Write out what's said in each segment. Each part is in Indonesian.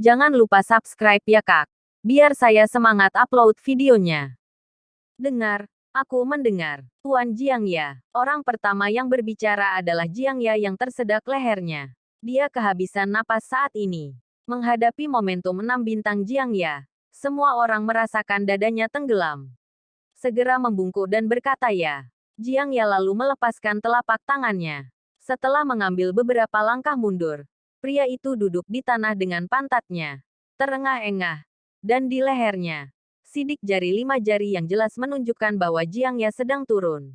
Jangan lupa subscribe ya kak. Biar saya semangat upload videonya. Dengar, aku mendengar. Tuan Jiang Ya. Orang pertama yang berbicara adalah Jiang Ya yang tersedak lehernya. Dia kehabisan napas saat ini. Menghadapi momentum 6 bintang Jiang Ya, semua orang merasakan dadanya tenggelam. Segera membungkuk dan berkata ya. Jiang Ya lalu melepaskan telapak tangannya. Setelah mengambil beberapa langkah mundur, pria itu duduk di tanah dengan pantatnya terengah-engah, dan di lehernya, sidik jari 5 jari yang jelas menunjukkan bahwa Jiang Ya sedang turun.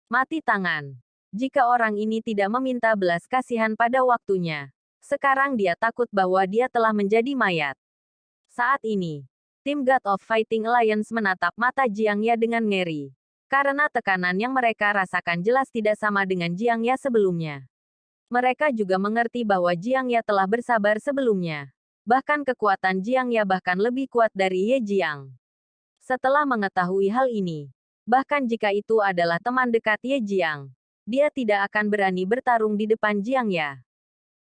Mati tangan. Jika orang ini tidak meminta belas kasihan pada waktunya, sekarang dia takut bahwa dia telah menjadi mayat. Saat ini, tim God of Fighting Alliance menatap mata Jiang Ya dengan ngeri. Karena tekanan yang mereka rasakan jelas tidak sama dengan Jiang Ya sebelumnya. Mereka juga mengerti bahwa Jiang Ya telah bersabar sebelumnya. Bahkan kekuatan Jiang Ya bahkan lebih kuat dari Ye Jiang. Setelah mengetahui hal ini, bahkan jika itu adalah teman dekat Ye Jiang, dia tidak akan berani bertarung di depan Jiang Ya.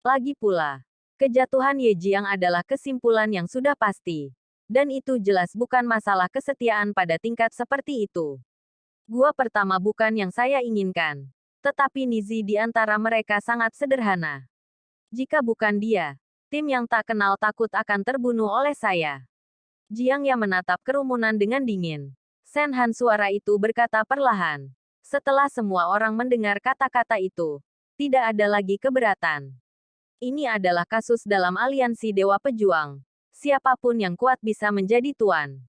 Lagi pula, kejatuhan Ye Jiang adalah kesimpulan yang sudah pasti. Dan itu jelas bukan masalah kesetiaan pada tingkat seperti itu. Gua pertama bukan yang saya inginkan. Tetapi Nizi di antara mereka sangat sederhana. Jika bukan dia, tim yang tak kenal takut akan terbunuh oleh saya. Jiang Ya menatap kerumunan dengan dingin. Sen Han suara itu berkata perlahan. Setelah semua orang mendengar kata-kata itu, tidak ada lagi keberatan. Ini adalah kasus dalam aliansi Dewa Pejuang. Siapapun yang kuat bisa menjadi tuan.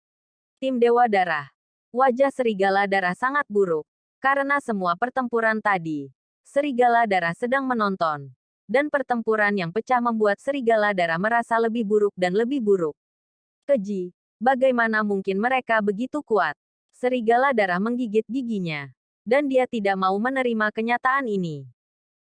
Tim Dewa Darah. Wajah Serigala Darah sangat buruk. Karena semua pertempuran tadi, Serigala Darah sedang menonton. Dan pertempuran yang pecah membuat Serigala Darah merasa lebih buruk dan lebih buruk. Keji, bagaimana mungkin mereka begitu kuat? Serigala Darah menggigit giginya. Dan dia tidak mau menerima kenyataan ini.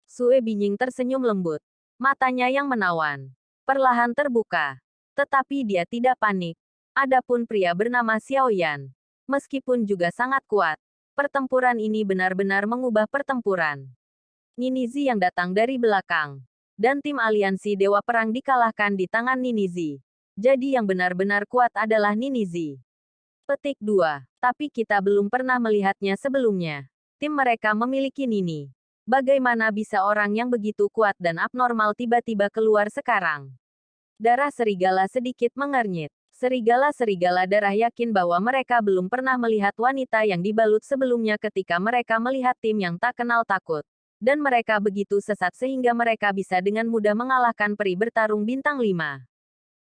Sue Binying tersenyum lembut. Matanya yang menawan perlahan terbuka. Tetapi dia tidak panik. Adapun pria bernama Xiao Yan, meskipun juga sangat kuat, pertempuran ini benar-benar mengubah pertempuran. Ninizi yang datang dari belakang, dan tim aliansi Dewa Perang dikalahkan di tangan Ninizi. Jadi yang benar-benar kuat adalah Ninizi. Petik 2. Tapi kita belum pernah melihatnya sebelumnya. Tim mereka memiliki Nini. Bagaimana bisa orang yang begitu kuat dan abnormal tiba-tiba keluar sekarang? Darah serigala sedikit mengernyit. Serigala-serigala darah yakin bahwa mereka belum pernah melihat wanita yang dibalut sebelumnya ketika mereka melihat tim yang tak kenal takut. Dan mereka begitu sesat sehingga mereka bisa dengan mudah mengalahkan peri bertarung bintang 5.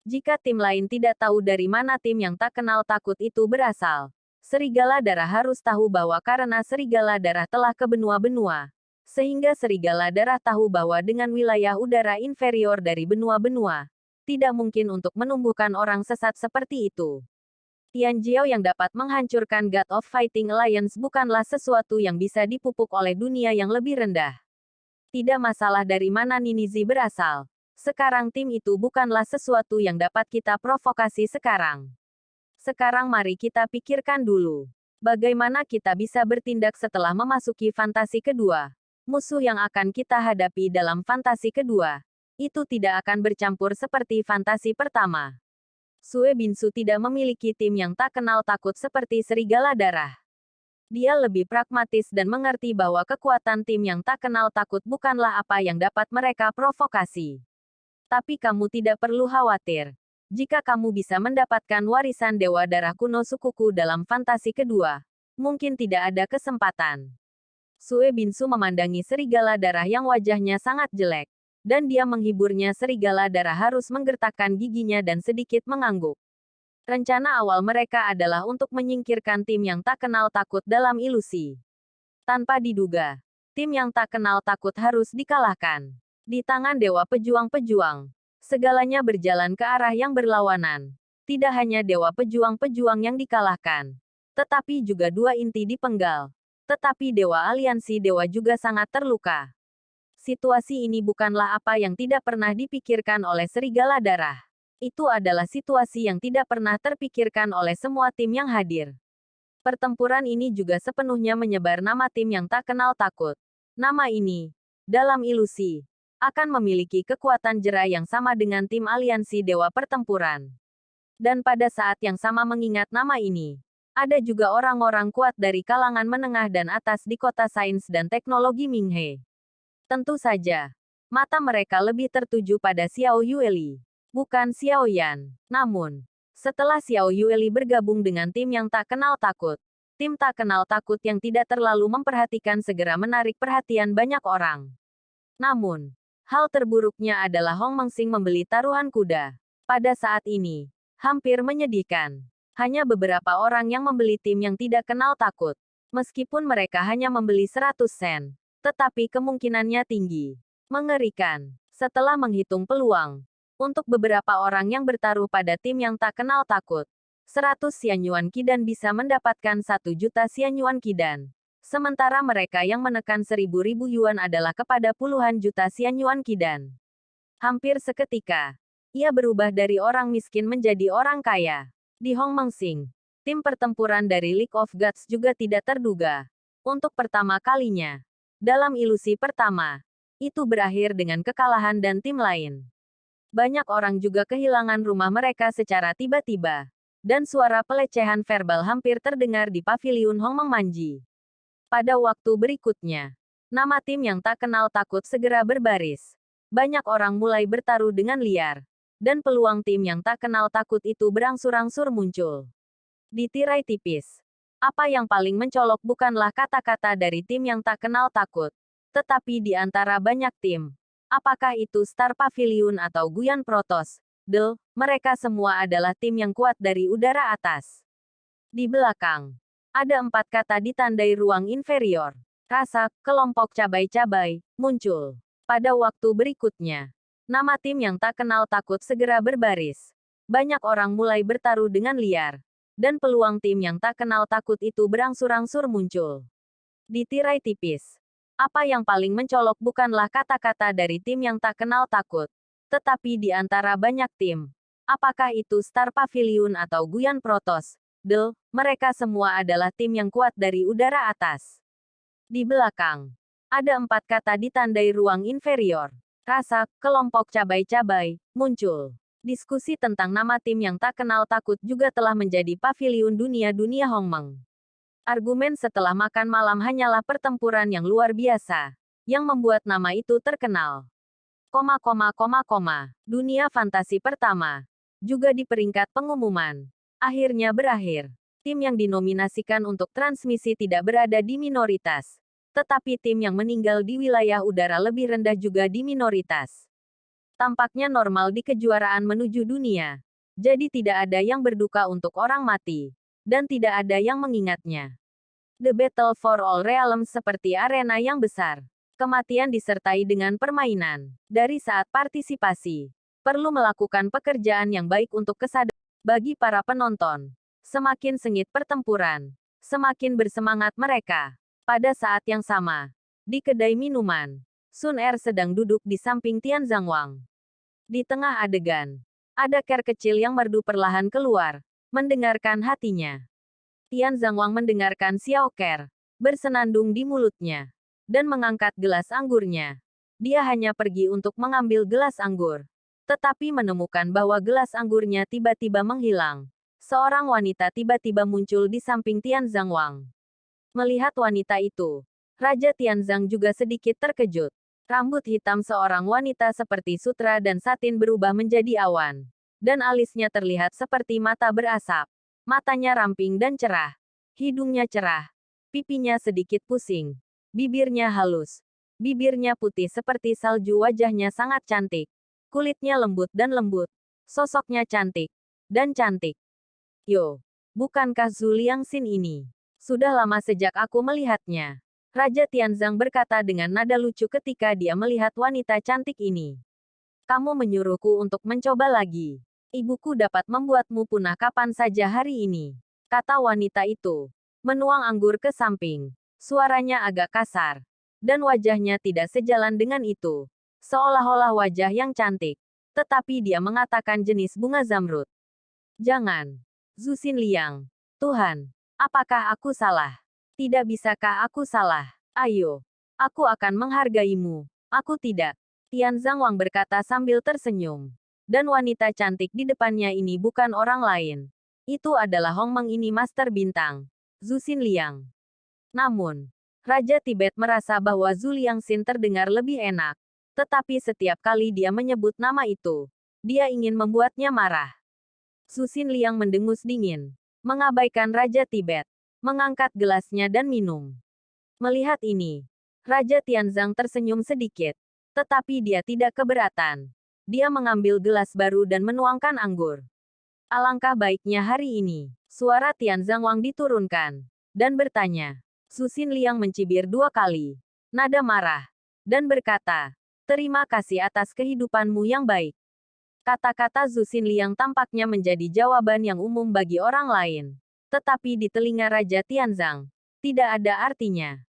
Jika tim lain tidak tahu dari mana tim yang tak kenal takut itu berasal, serigala darah harus tahu bahwa karena serigala darah telah ke benua-benua. Sehingga serigala darah tahu bahwa dengan wilayah udara inferior dari benua-benua, tidak mungkin untuk menumbuhkan orang sesat seperti itu. Tian Jiao yang dapat menghancurkan God of Fighting Alliance bukanlah sesuatu yang bisa dipupuk oleh dunia yang lebih rendah. Tidak masalah dari mana Ninizi berasal. Sekarang tim itu bukanlah sesuatu yang dapat kita provokasi sekarang. Sekarang mari kita pikirkan dulu. Bagaimana kita bisa bertindak setelah memasuki fantasi kedua? Musuh yang akan kita hadapi dalam fantasi kedua, itu tidak akan bercampur seperti fantasi pertama. Sue Binsu tidak memiliki tim yang tak kenal takut seperti serigala darah. Dia lebih pragmatis dan mengerti bahwa kekuatan tim yang tak kenal takut bukanlah apa yang dapat mereka provokasi. Tapi kamu tidak perlu khawatir. Jika kamu bisa mendapatkan warisan Dewa Darah kuno sukuku dalam fantasi kedua, mungkin tidak ada kesempatan. Sue Binsu memandangi serigala darah yang wajahnya sangat jelek. Dan dia menghiburnya serigala darah harus menggertakkan giginya dan sedikit mengangguk. Rencana awal mereka adalah untuk menyingkirkan tim yang tak kenal takut dalam ilusi. Tanpa diduga, tim yang tak kenal takut harus dikalahkan. Di tangan Dewa Pejuang-Pejuang, segalanya berjalan ke arah yang berlawanan. Tidak hanya Dewa Pejuang-Pejuang yang dikalahkan, tetapi juga dua inti dipenggal. Tetapi Dewa Aliansi Dewa juga sangat terluka. Situasi ini bukanlah apa yang tidak pernah dipikirkan oleh serigala darah. Itu adalah situasi yang tidak pernah terpikirkan oleh semua tim yang hadir. Pertempuran ini juga sepenuhnya menyebar nama tim yang tak kenal takut. Nama ini, dalam ilusi, akan memiliki kekuatan jera yang sama dengan tim aliansi Dewa Pertempuran. Dan pada saat yang sama mengingat nama ini, ada juga orang-orang kuat dari kalangan menengah dan atas di kota sains dan teknologi Minghe. Tentu saja, mata mereka lebih tertuju pada Xiao Yueli, bukan Xiao Yan. Namun, setelah Xiao Yueli bergabung dengan tim yang tak kenal takut, tim tak kenal takut yang tidak terlalu memperhatikan segera menarik perhatian banyak orang. Namun, hal terburuknya adalah Hong Mengsing membeli taruhan kuda. Pada saat ini, hampir menyedihkan. Hanya beberapa orang yang membeli tim yang tidak kenal takut. Meskipun mereka hanya membeli 100 sen. Tetapi kemungkinannya tinggi. Mengerikan. Setelah menghitung peluang. Untuk beberapa orang yang bertaruh pada tim yang tak kenal takut. 100 Xianyuan Qidan bisa mendapatkan 1 juta Xianyuan Qidan. Sementara mereka yang menekan 1000 yuan adalah kepada puluhan juta Xianyuan Qidan. Hampir seketika, ia berubah dari orang miskin menjadi orang kaya. Di Hong Mengsing, tim pertempuran dari League of Gods juga tidak terduga. Untuk pertama kalinya, dalam ilusi pertama, itu berakhir dengan kekalahan dan tim lain. Banyak orang juga kehilangan rumah mereka secara tiba-tiba. Dan suara pelecehan verbal hampir terdengar di paviliun Hongmeng Manji. Pada waktu berikutnya, nama tim yang tak kenal takut segera berbaris. Banyak orang mulai bertaruh dengan liar. Dan peluang tim yang tak kenal takut itu berangsur-angsur muncul. Di tirai tipis. Apa yang paling mencolok bukanlah kata-kata dari tim yang tak kenal takut. Tetapi di antara banyak tim. Apakah itu Star Pavilion atau Guyan Protoss? Mereka semua adalah tim yang kuat dari udara atas. Di belakang. Ada 4 kata ditandai ruang inferior. Rasa, kelompok cabai-cabai, muncul. Pada waktu berikutnya, nama tim yang tak kenal takut segera berbaris. Banyak orang mulai bertaruh dengan liar. Dan peluang tim yang tak kenal takut itu berangsur-angsur muncul. Di tirai tipis. Apa yang paling mencolok bukanlah kata-kata dari tim yang tak kenal takut. Tetapi di antara banyak tim. Apakah itu Star Pavilion atau Guyan Protoss? Mereka semua adalah tim yang kuat dari udara atas. Di belakang, ada 4 kata ditandai ruang inferior. Rasa, kelompok cabai-cabai, muncul. Diskusi tentang nama tim yang tak kenal takut juga telah menjadi pavilion dunia-dunia Hongmeng. Argumen setelah makan malam hanyalah pertempuran yang luar biasa, yang membuat nama itu terkenal. Dunia fantasi pertama. Juga di peringkat pengumuman. Akhirnya berakhir. Tim yang dinominasikan untuk transmisi tidak berada di minoritas. Tetapi tim yang meninggal di wilayah udara lebih rendah juga di minoritas. Tampaknya normal di kejuaraan menuju dunia. Jadi tidak ada yang berduka untuk orang mati. Dan tidak ada yang mengingatnya. The Battle for All Realms seperti arena yang besar. Kematian disertai dengan permainan. Dari saat partisipasi, perlu melakukan pekerjaan yang baik untuk kesadaran. Bagi para penonton, semakin sengit pertempuran, semakin bersemangat mereka. Pada saat yang sama, di kedai minuman, Sun Er sedang duduk di samping Tian Zhangwang. Di tengah adegan, ada Ker kecil yang merdu perlahan keluar, mendengarkan hatinya. Tian Zhangwang mendengarkan Xiao Ker, bersenandung di mulutnya, dan mengangkat gelas anggurnya. Dia hanya pergi untuk mengambil gelas anggur. Tetapi menemukan bahwa gelas anggurnya tiba-tiba menghilang. Seorang wanita tiba-tiba muncul di samping Tian Zhangwang. Melihat wanita itu, Raja Tianzang juga sedikit terkejut. Rambut hitam seorang wanita seperti sutra dan satin berubah menjadi awan. Dan alisnya terlihat seperti mata berasap. Matanya ramping dan cerah. Hidungnya cerah. Pipinya sedikit pusing. Bibirnya halus. Bibirnya putih seperti salju, wajahnya sangat cantik. Kulitnya lembut dan lembut. Sosoknya cantik. Dan cantik. Yo, bukankah Zhu Liangxin ini? Sudah lama sejak aku melihatnya. Raja Tianzang berkata dengan nada lucu ketika dia melihat wanita cantik ini. Kamu menyuruhku untuk mencoba lagi. Ibuku dapat membuatmu punah kapan saja hari ini. Kata wanita itu. Menuang anggur ke samping. Suaranya agak kasar. Dan wajahnya tidak sejalan dengan itu. Seolah-olah wajah yang cantik. Tetapi dia mengatakan jenis bunga zamrud. Jangan. Zhu Xinliang. Tuhan. Apakah aku salah? Tidak bisakah aku salah? Ayo. Aku akan menghargaimu. Aku tidak. Tian Zhangwang berkata sambil tersenyum. Dan wanita cantik di depannya ini bukan orang lain. Itu adalah Hong Meng ini Master Bintang, Zhu Xinliang. Namun, Raja Tibet merasa bahwa Zhu Liangxin terdengar lebih enak. Tetapi setiap kali dia menyebut nama itu, dia ingin membuatnya marah. Zhu Xinliang mendengus dingin, mengabaikan Raja Tibet, mengangkat gelasnya dan minum. Melihat ini, Raja Tianzang tersenyum sedikit, tetapi dia tidak keberatan. Dia mengambil gelas baru dan menuangkan anggur. Alangkah baiknya hari ini. Suara Tianzang Wang diturunkan dan bertanya. Zhu Xinliang mencibir 2 kali, nada marah, dan berkata, "Terima kasih atas kehidupanmu yang baik." Kata-kata Zhu Xinliang tampaknya menjadi jawaban yang umum bagi orang lain. Tetapi di telinga Raja Tianzang, tidak ada artinya.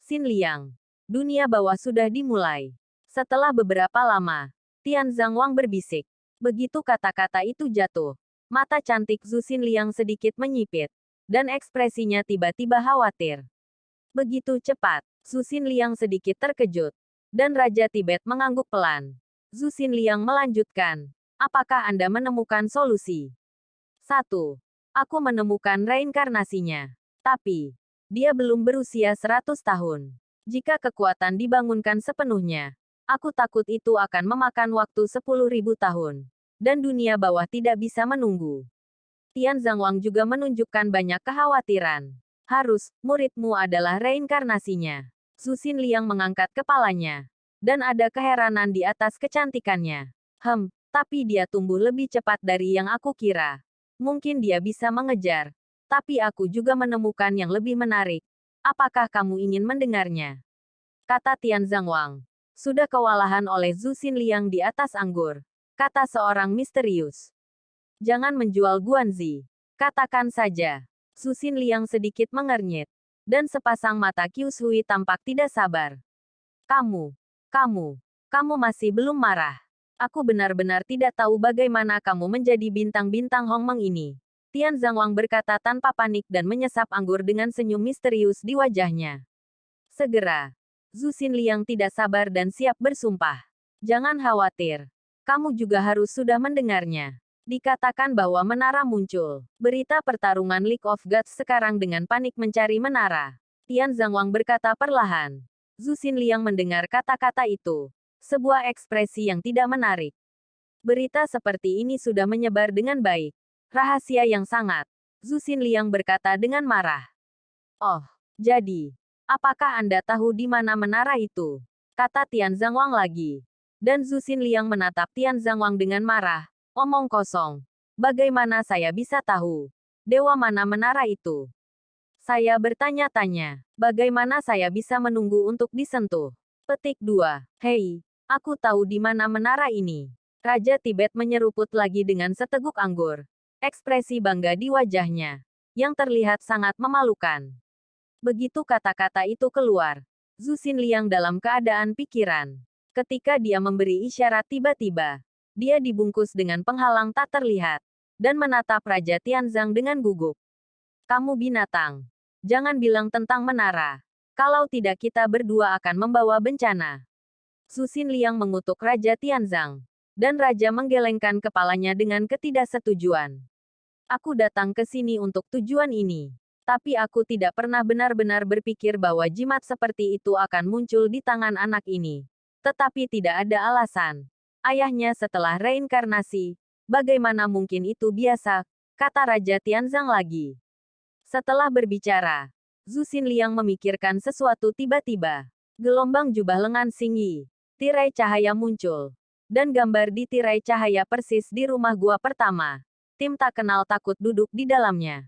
Xinliang, dunia bawah sudah dimulai. Setelah beberapa lama, Tianzang Wang berbisik. Begitu kata-kata itu jatuh, mata cantik Zhu Xinliang sedikit menyipit, dan ekspresinya tiba-tiba khawatir. Begitu cepat, Zhu Xinliang sedikit terkejut, dan Raja Tibet mengangguk pelan. Zhu Xinliang melanjutkan, apakah Anda menemukan solusi? 1. Aku menemukan reinkarnasinya. Tapi, dia belum berusia 100 tahun. Jika kekuatan dibangunkan sepenuhnya, aku takut itu akan memakan waktu 10.000 tahun. Dan dunia bawah tidak bisa menunggu. Tian Zhangwang juga menunjukkan banyak kekhawatiran. Harus, muridmu adalah reinkarnasinya. Zhu Xinliang mengangkat kepalanya. Dan ada keheranan di atas kecantikannya. Tapi dia tumbuh lebih cepat dari yang aku kira. Mungkin dia bisa mengejar. Tapi aku juga menemukan yang lebih menarik. Apakah kamu ingin mendengarnya? Kata Tian Zhangwang. Sudah kewalahan oleh Zhu Xinliang di atas anggur. Kata seorang misterius. Jangan menjual Guanzi. Katakan saja. Zhu Xinliang sedikit mengernyit. Dan sepasang mata Qiu Shui tampak tidak sabar. Kamu masih belum marah. Aku benar-benar tidak tahu bagaimana kamu menjadi bintang-bintang Hong Meng ini. Tian Zhangwang berkata tanpa panik dan menyesap anggur dengan senyum misterius di wajahnya. Segera, Zhu Xinliang tidak sabar dan siap bersumpah. Jangan khawatir. Kamu juga harus sudah mendengarnya. Dikatakan bahwa menara muncul. Berita pertarungan League of Gods sekarang dengan panik mencari menara. Tian Zhangwang berkata perlahan. Zhu Xinliang mendengar kata-kata itu. Sebuah ekspresi yang tidak menarik. Berita seperti ini sudah menyebar dengan baik. Rahasia yang sangat. Zhu Xinliang berkata dengan marah. Oh, jadi, apakah Anda tahu di mana menara itu? Kata Tian Zhangwang lagi. Dan Zhu Xinliang menatap Tian Zhangwang dengan marah. Omong kosong. Bagaimana saya bisa tahu? Dewa mana menara itu? Saya bertanya-tanya. Bagaimana saya bisa menunggu untuk disentuh? Petik 2. Hei, aku tahu di mana menara ini. Raja Tibet menyeruput lagi dengan seteguk anggur. Ekspresi bangga di wajahnya, yang terlihat sangat memalukan. Begitu kata-kata itu keluar, Zhu Xinliang dalam keadaan pikiran. Ketika dia memberi isyarat tiba-tiba, dia dibungkus dengan penghalang tak terlihat, dan menatap Raja Tianzang dengan gugup. Kamu binatang. Jangan bilang tentang menara. Kalau tidak kita berdua akan membawa bencana. Zhu Xinliang mengutuk Raja Tianzang. Dan Raja menggelengkan kepalanya dengan ketidaksetujuan. Aku datang ke sini untuk tujuan ini. Tapi aku tidak pernah benar-benar berpikir bahwa jimat seperti itu akan muncul di tangan anak ini. Tetapi tidak ada alasan. Ayahnya setelah reinkarnasi. Bagaimana mungkin itu biasa? Kata Raja Tianzang lagi. Setelah berbicara, Zhu Xinliang memikirkan sesuatu tiba-tiba. Gelombang jubah lengan Xingyi. Tirai cahaya muncul. Dan gambar di tirai cahaya persis di rumah gua pertama. Tim tak kenal takut duduk di dalamnya.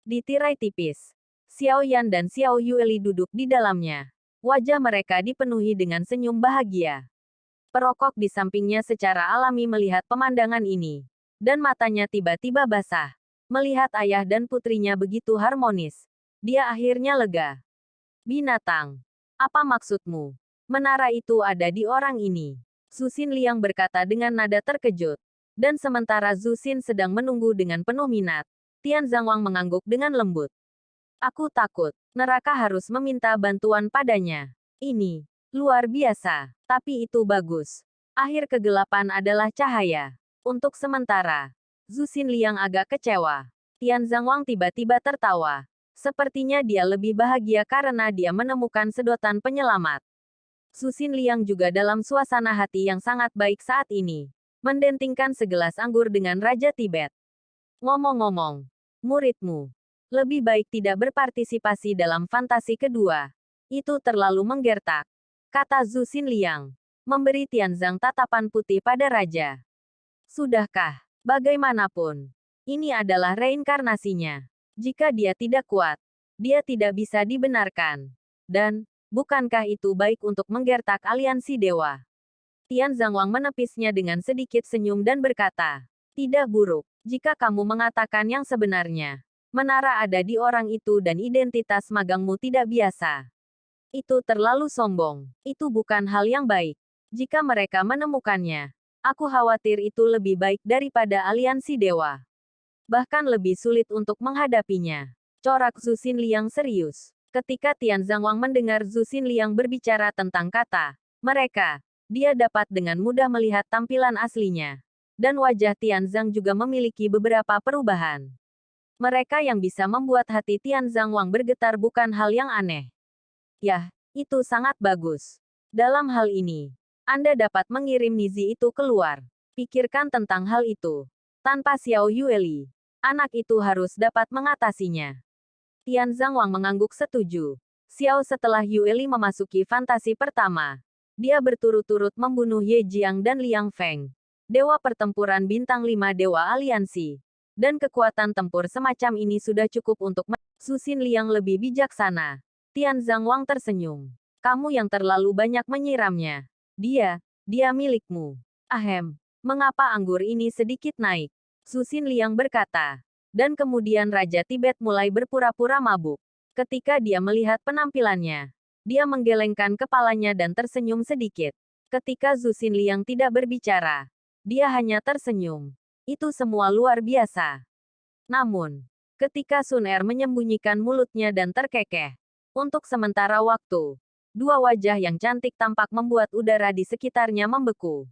Di tirai tipis, Xiao Yan dan Xiao Yueli duduk di dalamnya. Wajah mereka dipenuhi dengan senyum bahagia. Perokok di sampingnya secara alami melihat pemandangan ini. Dan matanya tiba-tiba basah. Melihat ayah dan putrinya begitu harmonis. Dia akhirnya lega. Binatang. Apa maksudmu? Menara itu ada di orang ini. Zhu Xinliang berkata dengan nada terkejut. Dan sementara Zhu Xin sedang menunggu dengan penuh minat, Tian Zhangwang mengangguk dengan lembut. Aku takut, neraka harus meminta bantuan padanya. Ini, Luar biasa. Tapi itu bagus. Akhir kegelapan adalah cahaya. Untuk sementara, Zhu Xinliang agak kecewa. Tian Zhangwang tiba-tiba tertawa. Sepertinya dia lebih bahagia karena dia menemukan sedotan penyelamat. Zhu Xinliang juga dalam suasana hati yang sangat baik saat ini. Mendentingkan segelas anggur dengan Raja Tibet. Ngomong-ngomong, muridmu lebih baik tidak berpartisipasi dalam fantasi kedua. Itu terlalu menggertak, kata Zhu Xinliang, memberi Tianzang tatapan putih pada raja. Sudahkah? Bagaimanapun, ini adalah reinkarnasinya. Jika dia tidak kuat, dia tidak bisa dibenarkan. Dan, bukankah itu baik untuk menggertak aliansi dewa? Tian Zhangwang menepisnya dengan sedikit senyum dan berkata, tidak buruk, jika kamu mengatakan yang sebenarnya. Menara ada di orang itu dan identitas magangmu tidak biasa. Itu terlalu sombong. Itu bukan hal yang baik. Jika mereka menemukannya, aku khawatir itu lebih baik daripada aliansi dewa. Bahkan lebih sulit untuk menghadapinya. Corak Zhu Xinliang serius. Ketika Tian Zhangwang mendengar Zhu Xinliang berbicara tentang kata mereka, dia dapat dengan mudah melihat tampilan aslinya. Dan wajah Tian Zhang juga memiliki beberapa perubahan. Mereka yang bisa membuat hati Tian Zhangwang bergetar bukan hal yang aneh. Yah, itu sangat bagus. Dalam hal ini, Anda dapat mengirim Nizi itu keluar. Pikirkan tentang hal itu. Tanpa Xiao Yueli, anak itu harus dapat mengatasinya. Tian Zhangwang mengangguk setuju. Xiao setelah Yueli memasuki fantasi pertama. Dia berturut-turut membunuh Ye Jiang dan Liang Feng. Dewa pertempuran bintang 5 Dewa Aliansi. Dan kekuatan tempur semacam ini sudah cukup untuk Zhu Xinliang lebih bijaksana. Tian Zhangwang tersenyum. Kamu yang terlalu banyak menyiramnya. Dia milikmu. Ahem, mengapa anggur ini sedikit naik? Zhu Xinliang berkata. Dan kemudian Raja Tibet mulai berpura-pura mabuk. Ketika dia melihat penampilannya, dia menggelengkan kepalanya dan tersenyum sedikit. Ketika Zhu Xinliang tidak berbicara, dia hanya tersenyum. Itu semua luar biasa. Namun, ketika Sun Er menyembunyikan mulutnya dan terkekeh, untuk sementara waktu, dua wajah yang cantik tampak membuat udara di sekitarnya membeku.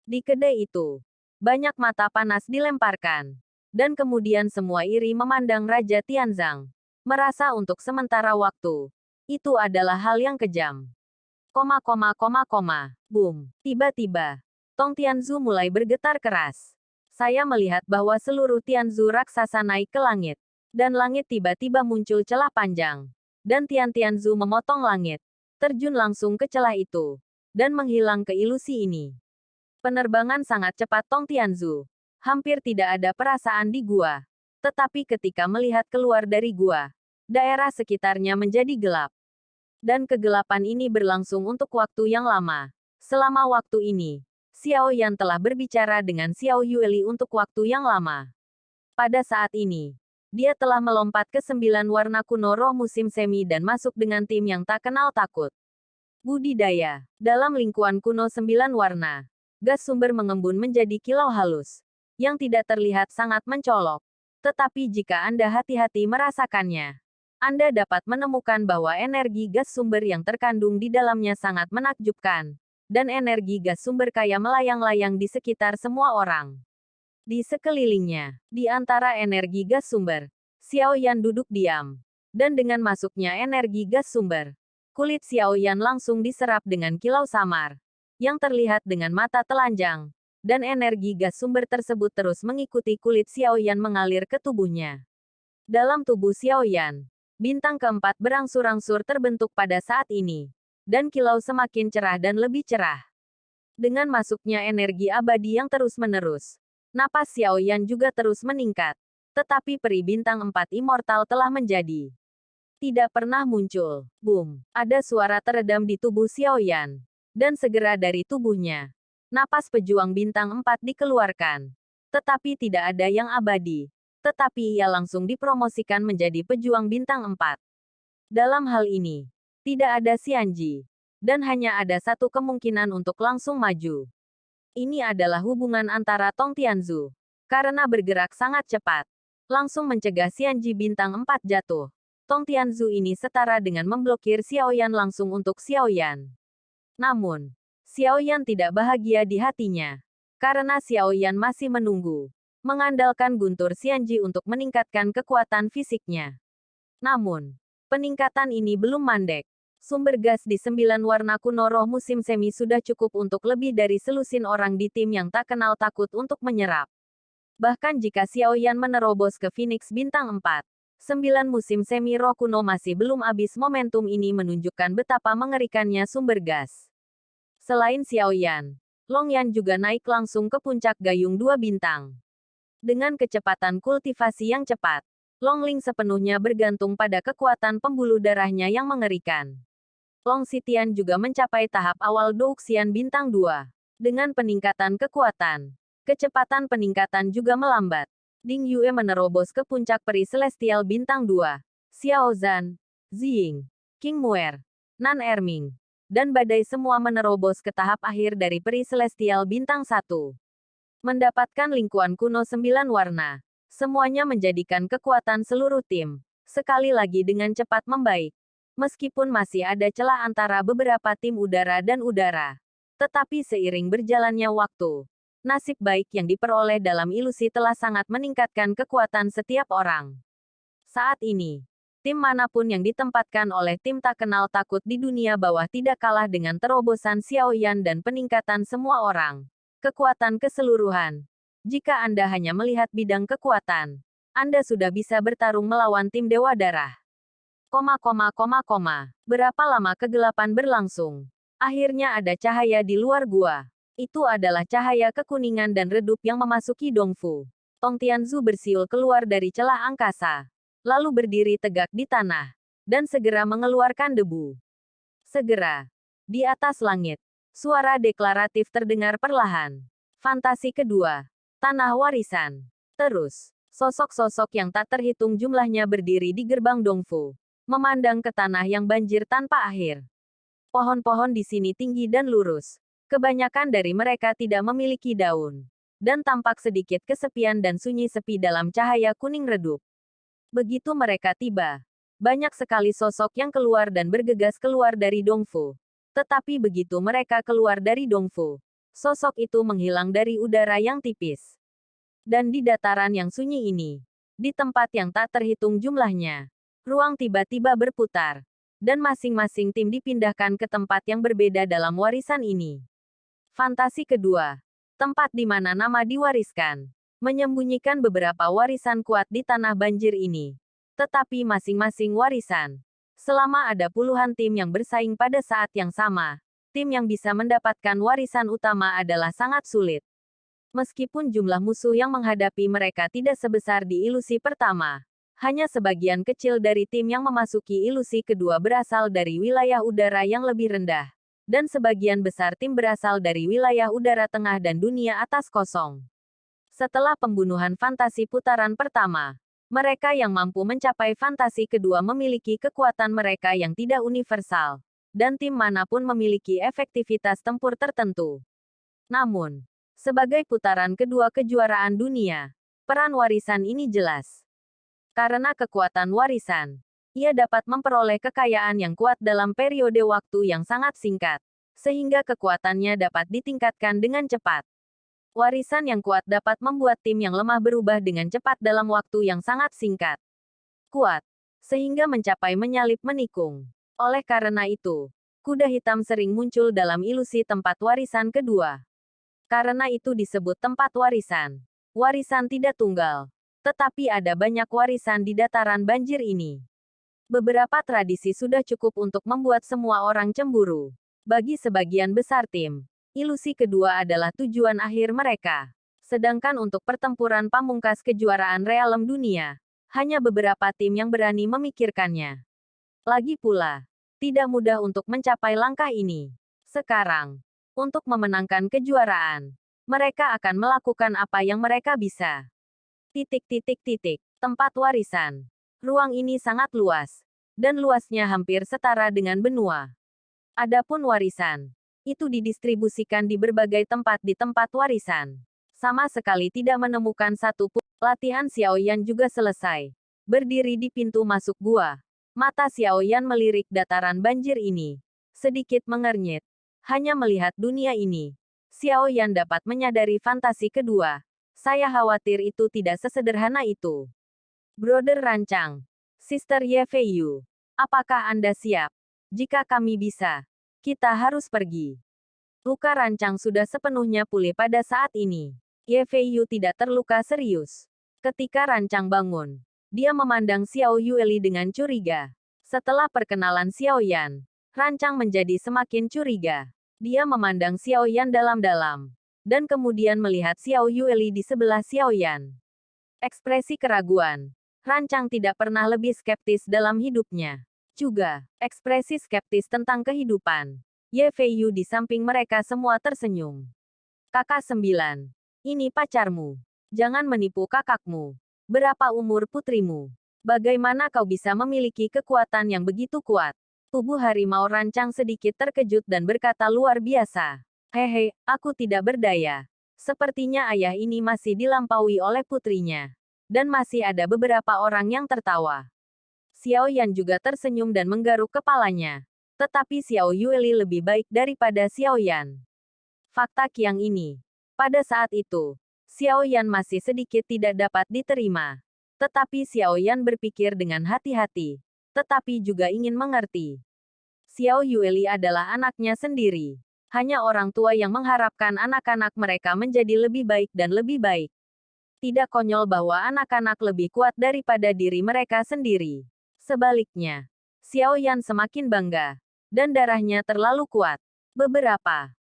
Di kedai itu, banyak mata panas dilemparkan. Dan kemudian semua iri memandang Raja Tianzang. Merasa untuk sementara waktu, itu adalah hal yang kejam. Boom. Tiba-tiba, Tong Tianzu mulai bergetar keras. Saya melihat bahwa seluruh Tianzu raksasa naik ke langit. Dan langit tiba-tiba muncul celah panjang. Dan Tianzu memotong langit. Terjun langsung ke celah itu. Dan menghilang ke ilusi ini. Penerbangan sangat cepat Tong Tianzu. Hampir tidak ada perasaan di gua. Tetapi ketika melihat keluar dari gua, daerah sekitarnya menjadi gelap. Dan kegelapan ini berlangsung untuk waktu yang lama. Selama waktu ini, Xiao Yan telah berbicara dengan Xiao Yueli untuk waktu yang lama. Pada saat ini, dia telah melompat ke 9 warna kuno roh musim semi dan masuk dengan tim yang tak kenal takut. Budidaya. Dalam lingkuan kuno 9 warna, gas sumber mengembun menjadi kilau halus. Yang tidak terlihat sangat mencolok. Tetapi jika Anda hati-hati merasakannya, Anda dapat menemukan bahwa energi gas sumber yang terkandung di dalamnya sangat menakjubkan. Dan energi gas sumber kaya melayang-layang di sekitar semua orang. Di sekelilingnya, di antara energi gas sumber, Xiao Yan duduk diam. Dan dengan masuknya energi gas sumber, kulit Xiao Yan langsung diserap dengan kilau samar. Yang terlihat dengan mata telanjang. Dan energi gas sumber tersebut terus mengikuti kulit Xiao Yan mengalir ke tubuhnya. Dalam tubuh Xiao Yan, bintang keempat berangsur-angsur terbentuk pada saat ini. Dan kilau semakin cerah dan lebih cerah. Dengan masuknya energi abadi yang terus-menerus, napas Xiao Yan juga terus meningkat. Tetapi peri bintang 4 immortal telah menjadi. Tidak pernah muncul. Boom. Ada suara teredam di tubuh Xiao Yan. Dan segera dari tubuhnya, napas pejuang bintang 4 dikeluarkan. Tetapi tidak ada yang abadi. Tetapi ia langsung dipromosikan menjadi pejuang bintang 4. Dalam hal ini, tidak ada Xianji. Dan hanya ada satu kemungkinan untuk langsung maju. Ini adalah hubungan antara Tong Tianzu. Karena bergerak sangat cepat. Langsung mencegah Xianji bintang 4 jatuh. Tong Tianzu ini setara dengan memblokir Xiao Yan langsung untuk Xiao Yan. Namun, Xiao Yan tidak bahagia di hatinya. Karena Xiao Yan masih menunggu, mengandalkan guntur Xianji untuk meningkatkan kekuatan fisiknya. Namun, peningkatan ini belum mandek. Sumber gas di 9 warna kuno roh musim semi sudah cukup untuk lebih dari selusin orang di tim yang tak kenal takut untuk menyerap. Bahkan jika Xiao Yan menerobos ke Phoenix Bintang 4, 9 musim semi roh kuno masih belum habis. Momentum ini menunjukkan betapa mengerikannya sumber gas. Selain Xiao Yan, Long Yan juga naik langsung ke puncak gayung 2 bintang. Dengan kecepatan kultivasi yang cepat, Long Ling sepenuhnya bergantung pada kekuatan pembuluh darahnya yang mengerikan. Long Xitian juga mencapai tahap awal Douxian Bintang 2. Dengan peningkatan kekuatan, kecepatan peningkatan juga melambat. Ding Yue menerobos ke puncak peri Celestial Bintang 2. Xiao Zhan, Ziying, King Muer, Nan Erming, dan Badai semua menerobos ke tahap akhir dari peri Celestial Bintang 1. Mendapatkan lingkuan kuno 9 warna. Semuanya menjadikan kekuatan seluruh tim, sekali lagi dengan cepat membaik. Meskipun masih ada celah antara beberapa tim udara dan udara. Tetapi seiring berjalannya waktu, nasib baik yang diperoleh dalam ilusi telah sangat meningkatkan kekuatan setiap orang. Saat ini, tim manapun yang ditempatkan oleh tim tak kenal takut di dunia bawah tidak kalah dengan terobosan Xiao Yan dan peningkatan semua orang. Kekuatan keseluruhan. Jika Anda hanya melihat bidang kekuatan, Anda sudah bisa bertarung melawan tim Dewa Darah. Berapa lama kegelapan berlangsung? Akhirnya ada cahaya di luar gua. Itu adalah cahaya kekuningan dan redup yang memasuki Dongfu. Tong Tianzu bersiul keluar dari celah angkasa, lalu berdiri tegak di tanah, dan segera mengeluarkan debu. Segera, di atas langit, suara deklaratif terdengar perlahan. Fantasi kedua, Tanah Warisan. Terus, sosok-sosok yang tak terhitung jumlahnya berdiri di gerbang Dongfu, memandang ke tanah yang banjir tanpa akhir. Pohon-pohon di sini tinggi dan lurus. Kebanyakan dari mereka tidak memiliki daun, dan tampak sedikit kesepian dan sunyi sepi dalam cahaya kuning redup. Begitu mereka tiba, banyak sekali sosok yang keluar dan bergegas keluar dari Dongfu. Tetapi begitu mereka keluar dari Dongfu, sosok itu menghilang dari udara yang tipis. Dan di dataran yang sunyi ini, di tempat yang tak terhitung jumlahnya, ruang tiba-tiba berputar, dan masing-masing tim dipindahkan ke tempat yang berbeda dalam warisan ini. Fantasi kedua, tempat di mana nama diwariskan, menyembunyikan beberapa warisan kuat di tanah banjir ini. Tetapi masing-masing warisan, selama ada puluhan tim yang bersaing pada saat yang sama, tim yang bisa mendapatkan warisan utama adalah sangat sulit. Meskipun jumlah musuh yang menghadapi mereka tidak sebesar di ilusi pertama, hanya sebagian kecil dari tim yang memasuki ilusi kedua berasal dari wilayah udara yang lebih rendah, dan sebagian besar tim berasal dari wilayah udara tengah dan dunia atas kosong. Setelah pembunuhan fantasi putaran pertama, mereka yang mampu mencapai fantasi kedua memiliki kekuatan mereka yang tidak universal, dan tim manapun memiliki efektivitas tempur tertentu. Namun, sebagai putaran kedua kejuaraan dunia, peran warisan ini jelas. Karena kekuatan warisan, ia dapat memperoleh kekayaan yang kuat dalam periode waktu yang sangat singkat, sehingga kekuatannya dapat ditingkatkan dengan cepat. Warisan yang kuat dapat membuat tim yang lemah berubah dengan cepat dalam waktu yang sangat singkat. Kuat, sehingga mencapai menyalip menikung. Oleh karena itu, kuda hitam sering muncul dalam ilusi tempat warisan kedua. Karena itu disebut tempat warisan. Warisan tidak tunggal. Tetapi ada banyak warisan di dataran banjir ini. Beberapa tradisi sudah cukup untuk membuat semua orang cemburu. Bagi sebagian besar tim, ilusi kedua adalah tujuan akhir mereka. Sedangkan untuk pertempuran pamungkas kejuaraan realem dunia, hanya beberapa tim yang berani memikirkannya. Lagi pula, tidak mudah untuk mencapai langkah ini. Sekarang, untuk memenangkan kejuaraan, mereka akan melakukan apa yang mereka bisa. Tempat warisan. Ruang ini sangat luas, dan luasnya hampir setara dengan benua. Adapun warisan, itu didistribusikan di berbagai tempat di tempat warisan. Sama sekali tidak menemukan satu pun. Latihan Xiao Yan juga selesai. Berdiri di pintu masuk gua. Mata Xiao Yan melirik dataran banjir ini. Sedikit mengernyit. Hanya melihat dunia ini, Xiao Yan dapat menyadari fantasi kedua. Saya khawatir itu tidak sesederhana itu. Brother Rancang, Sister Ye Feiyu, apakah Anda siap? Jika kami bisa, kita harus pergi. Luka Rancang sudah sepenuhnya pulih pada saat ini. Ye Feiyu tidak terluka serius. Ketika Rancang bangun, dia memandang Xiao Yueli dengan curiga. Setelah perkenalan Xiao Yan, Rancang menjadi semakin curiga. Dia memandang Xiao Yan dalam-dalam, dan kemudian melihat Xiao Yueli di sebelah Xiao Yan. Ekspresi keraguan. Rancang tidak pernah lebih skeptis dalam hidupnya. Juga, ekspresi skeptis tentang kehidupan. Ye Feiyu di samping mereka semua tersenyum. Kakak 9. Ini pacarmu. Jangan menipu kakakmu. Berapa umur putrimu? Bagaimana kau bisa memiliki kekuatan yang begitu kuat? Tubuh harimau Rancang sedikit terkejut dan berkata luar biasa. Hehe, aku tidak berdaya. Sepertinya ayah ini masih dilampaui oleh putrinya. Dan masih ada beberapa orang yang tertawa. Xiao Yan juga tersenyum dan menggaruk kepalanya. Tetapi Xiao Yueli lebih baik daripada Xiao Yan. Fakta kiang ini. Pada saat itu, Xiao Yan masih sedikit tidak dapat diterima. Tetapi Xiao Yan berpikir dengan hati-hati. Tetapi juga ingin mengerti. Xiao Yueli adalah anaknya sendiri. Hanya orang tua yang mengharapkan anak-anak mereka menjadi lebih baik dan lebih baik. Tidak konyol bahwa anak-anak lebih kuat daripada diri mereka sendiri. Sebaliknya, Xiao Yan semakin bangga. Dan darahnya terlalu kuat.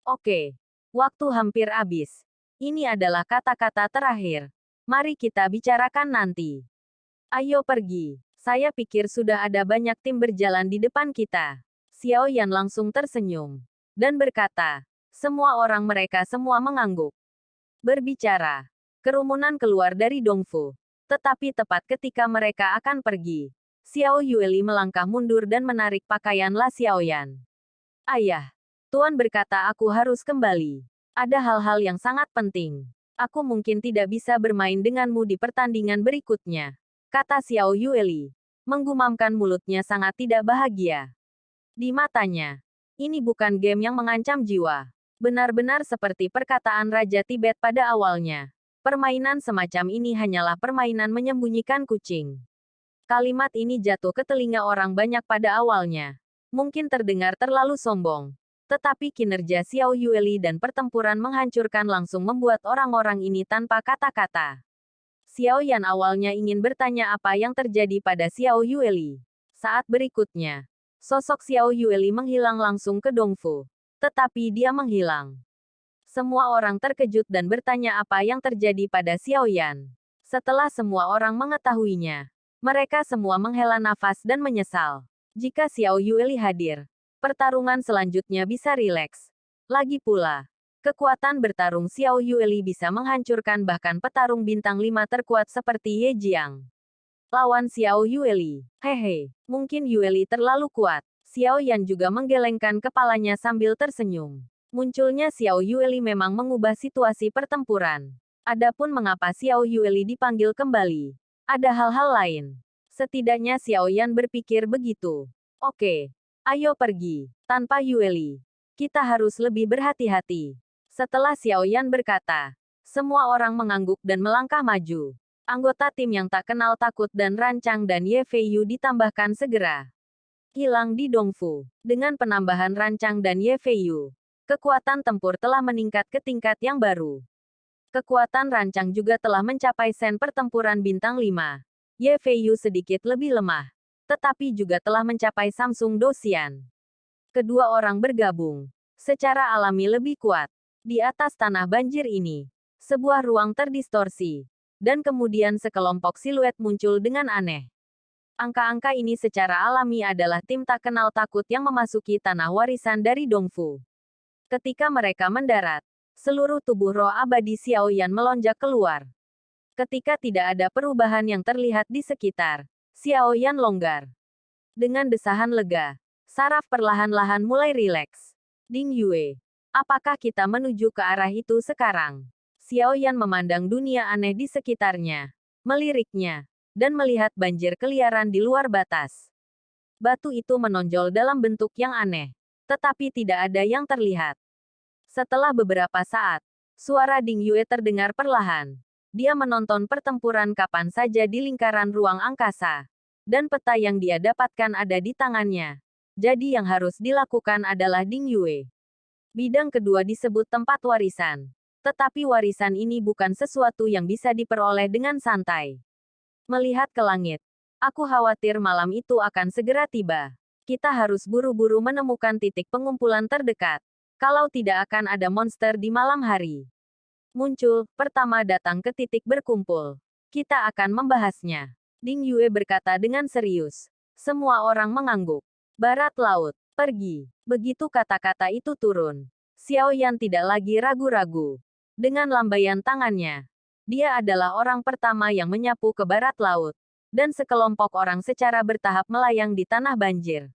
Oke. Waktu hampir habis. Ini adalah kata-kata terakhir. Mari kita bicarakan nanti. Ayo pergi. Saya pikir sudah ada banyak tim berjalan di depan kita. Xiao Yan langsung tersenyum. Dan berkata, semua orang mereka semua mengangguk. Berbicara. Kerumunan keluar dari Dongfu. Tetapi tepat ketika mereka akan pergi, Xiao Yueli melangkah mundur dan menarik pakaian La Xiao Yan. Ayah. Tuan berkata aku harus kembali. Ada hal-hal yang sangat penting. Aku mungkin tidak bisa bermain denganmu di pertandingan berikutnya. Kata Xiao Yueli. Menggumamkan mulutnya sangat tidak bahagia. Di matanya, ini bukan game yang mengancam jiwa. Benar-benar seperti perkataan Raja Tibet pada awalnya. Permainan semacam ini hanyalah permainan menyembunyikan kucing. Kalimat ini jatuh ke telinga orang banyak pada awalnya. Mungkin terdengar terlalu sombong. Tetapi kinerja Xiao Yueli dan pertempuran menghancurkan langsung membuat orang-orang ini tanpa kata-kata. Xiao Yan awalnya ingin bertanya apa yang terjadi pada Xiao Yueli. Saat berikutnya, sosok Xiao Yueli menghilang langsung ke Dongfu. Tetapi dia menghilang. Semua orang terkejut dan bertanya apa yang terjadi pada Xiao Yan. Setelah semua orang mengetahuinya, mereka semua menghela nafas dan menyesal. Jika Xiao Yueli hadir, pertarungan selanjutnya bisa rileks. Lagi pula, kekuatan bertarung Xiao Yueli bisa menghancurkan bahkan petarung bintang 5 terkuat seperti Ye Jiang. Lawan Xiao Yueli. Hehe, mungkin Yueli terlalu kuat. Xiao Yan juga menggelengkan kepalanya sambil tersenyum. Munculnya Xiao Yueli memang mengubah situasi pertempuran. Adapun mengapa Xiao Yueli dipanggil kembali, ada hal-hal lain. Setidaknya Xiao Yan berpikir begitu. Oke, ayo pergi. Tanpa Yueli, kita harus lebih berhati-hati. Setelah Xiao Yan berkata, semua orang mengangguk dan melangkah maju. Anggota tim yang tak kenal takut dan Rancang dan Ye Feiyu ditambahkan segera hilang di Dongfu. Dengan penambahan Rancang dan Ye Feiyu, kekuatan tempur telah meningkat ke tingkat yang baru. Kekuatan Rancang juga telah mencapai sen pertempuran bintang 5. Ye Feiyu sedikit lebih lemah, tetapi juga telah mencapai Samsung Dosian. Kedua orang bergabung secara alami lebih kuat. Di atas tanah banjir ini, sebuah ruang terdistorsi. Dan kemudian sekelompok siluet muncul dengan aneh. Angka-angka ini secara alami adalah tim tak kenal takut yang memasuki tanah warisan dari Dongfu. Ketika mereka mendarat, seluruh tubuh roh abadi Xiao Yan melonjak keluar. Ketika tidak ada perubahan yang terlihat di sekitar, Xiao Yan longgar. Dengan desahan lega, saraf perlahan-lahan mulai rileks. Ding Yue, apakah kita menuju ke arah itu sekarang? Xiao Yan memandang dunia aneh di sekitarnya, meliriknya, dan melihat banjir keliaran di luar batas. Batu itu menonjol dalam bentuk yang aneh. tetapi tidak ada yang terlihat. Setelah beberapa saat, suara Ding Yue terdengar perlahan. Dia menonton pertempuran kapan saja di lingkaran ruang angkasa. Dan peta yang dia dapatkan ada di tangannya. Jadi yang harus dilakukan adalah Ding Yue. Bidang kedua disebut tempat warisan. Tetapi warisan ini bukan sesuatu yang bisa diperoleh dengan santai. Melihat ke langit, aku khawatir malam itu akan segera tiba. Kita harus buru-buru menemukan titik pengumpulan terdekat. Kalau tidak akan ada monster di malam hari. Muncul, pertama datang ke titik berkumpul. Kita akan membahasnya. Ding Yue berkata dengan serius. Semua orang mengangguk. Barat laut, pergi. Begitu kata-kata itu turun. Xiao Yan tidak lagi ragu-ragu. Dengan lambaian tangannya, dia adalah orang pertama yang menyapu ke barat laut. Dan sekelompok orang secara bertahap melayang di tanah banjir.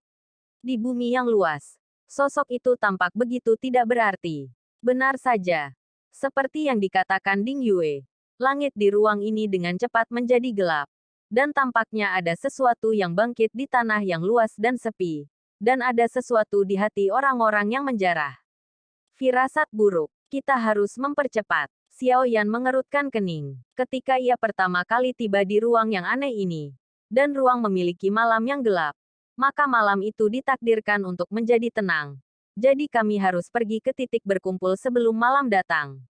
Di bumi yang luas, sosok itu tampak begitu tidak berarti. Benar saja. Seperti yang dikatakan Ding Yue, langit di ruang ini dengan cepat menjadi gelap. Dan tampaknya ada sesuatu yang bangkit di tanah yang luas dan sepi. Dan ada sesuatu di hati orang-orang yang menjarah. Firasat buruk. Kita harus mempercepat. Xiao Yan mengerutkan kening ketika ia pertama kali tiba di ruang yang aneh ini. Dan ruang memiliki malam yang gelap. Maka malam itu ditakdirkan untuk menjadi tenang. Jadi kami harus pergi ke titik berkumpul sebelum malam datang.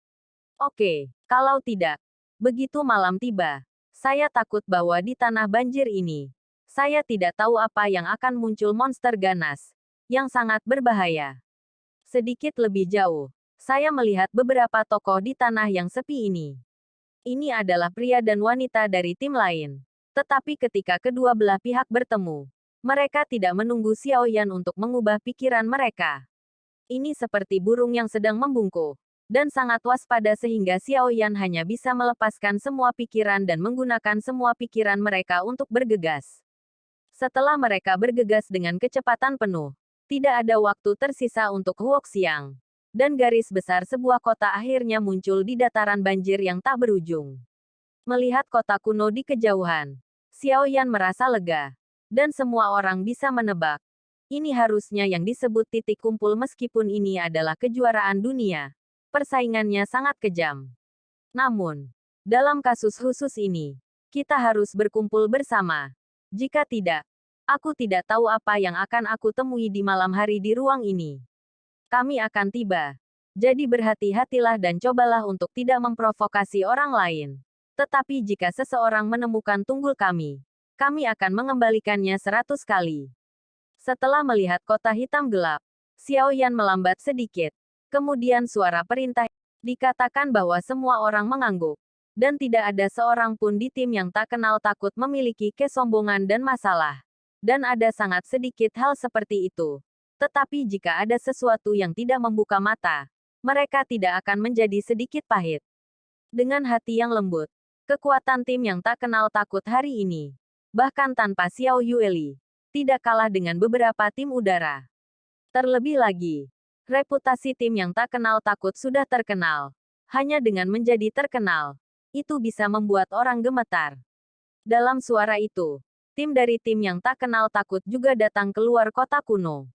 Oke, kalau tidak. Begitu malam tiba. Saya takut bahwa di tanah banjir ini. Saya tidak tahu apa yang akan muncul monster ganas. Yang sangat berbahaya. Sedikit lebih jauh. Saya melihat beberapa tokoh di tanah yang sepi ini. Ini adalah pria dan wanita dari tim lain. Tetapi ketika kedua belah pihak bertemu, mereka tidak menunggu Xiao Yan untuk mengubah pikiran mereka. Ini seperti burung yang sedang membungkuk, dan sangat waspada sehingga Xiao Yan hanya bisa melepaskan semua pikiran dan menggunakan semua pikiran mereka untuk bergegas. Setelah mereka bergegas dengan kecepatan penuh, tidak ada waktu tersisa untuk Huoxiang. Dan garis besar sebuah kota akhirnya muncul di dataran banjir yang tak berujung. Melihat kota kuno di kejauhan, Xiao Yan merasa lega. Dan semua orang bisa menebak. Ini harusnya yang disebut titik kumpul meskipun ini adalah kejuaraan dunia. Persaingannya sangat kejam. Namun, dalam kasus khusus ini, kita harus berkumpul bersama. Jika tidak, aku tidak tahu apa yang akan aku temui di malam hari di ruang ini. Kami akan tiba. Jadi berhati-hatilah dan cobalah untuk tidak memprovokasi orang lain. Tetapi jika seseorang menemukan tunggul kami akan mengembalikannya 100 kali. Setelah melihat kota hitam gelap, Xiao Yan melambat sedikit. Kemudian suara perintah dikatakan bahwa semua orang mengangguk. Dan tidak ada seorang pun di tim yang tak kenal takut memiliki kesombongan dan masalah. Dan ada sangat sedikit hal seperti itu. Tetapi jika ada sesuatu yang tidak membuka mata, mereka tidak akan menjadi sedikit pahit. Dengan hati yang lembut, kekuatan tim yang tak kenal takut hari ini, bahkan tanpa Xiao Yueli, tidak kalah dengan beberapa tim udara. Terlebih lagi, reputasi tim yang tak kenal takut sudah terkenal. Hanya dengan menjadi terkenal, itu bisa membuat orang gemetar. Dalam suara itu, tim dari tim yang tak kenal takut juga datang keluar kota kuno.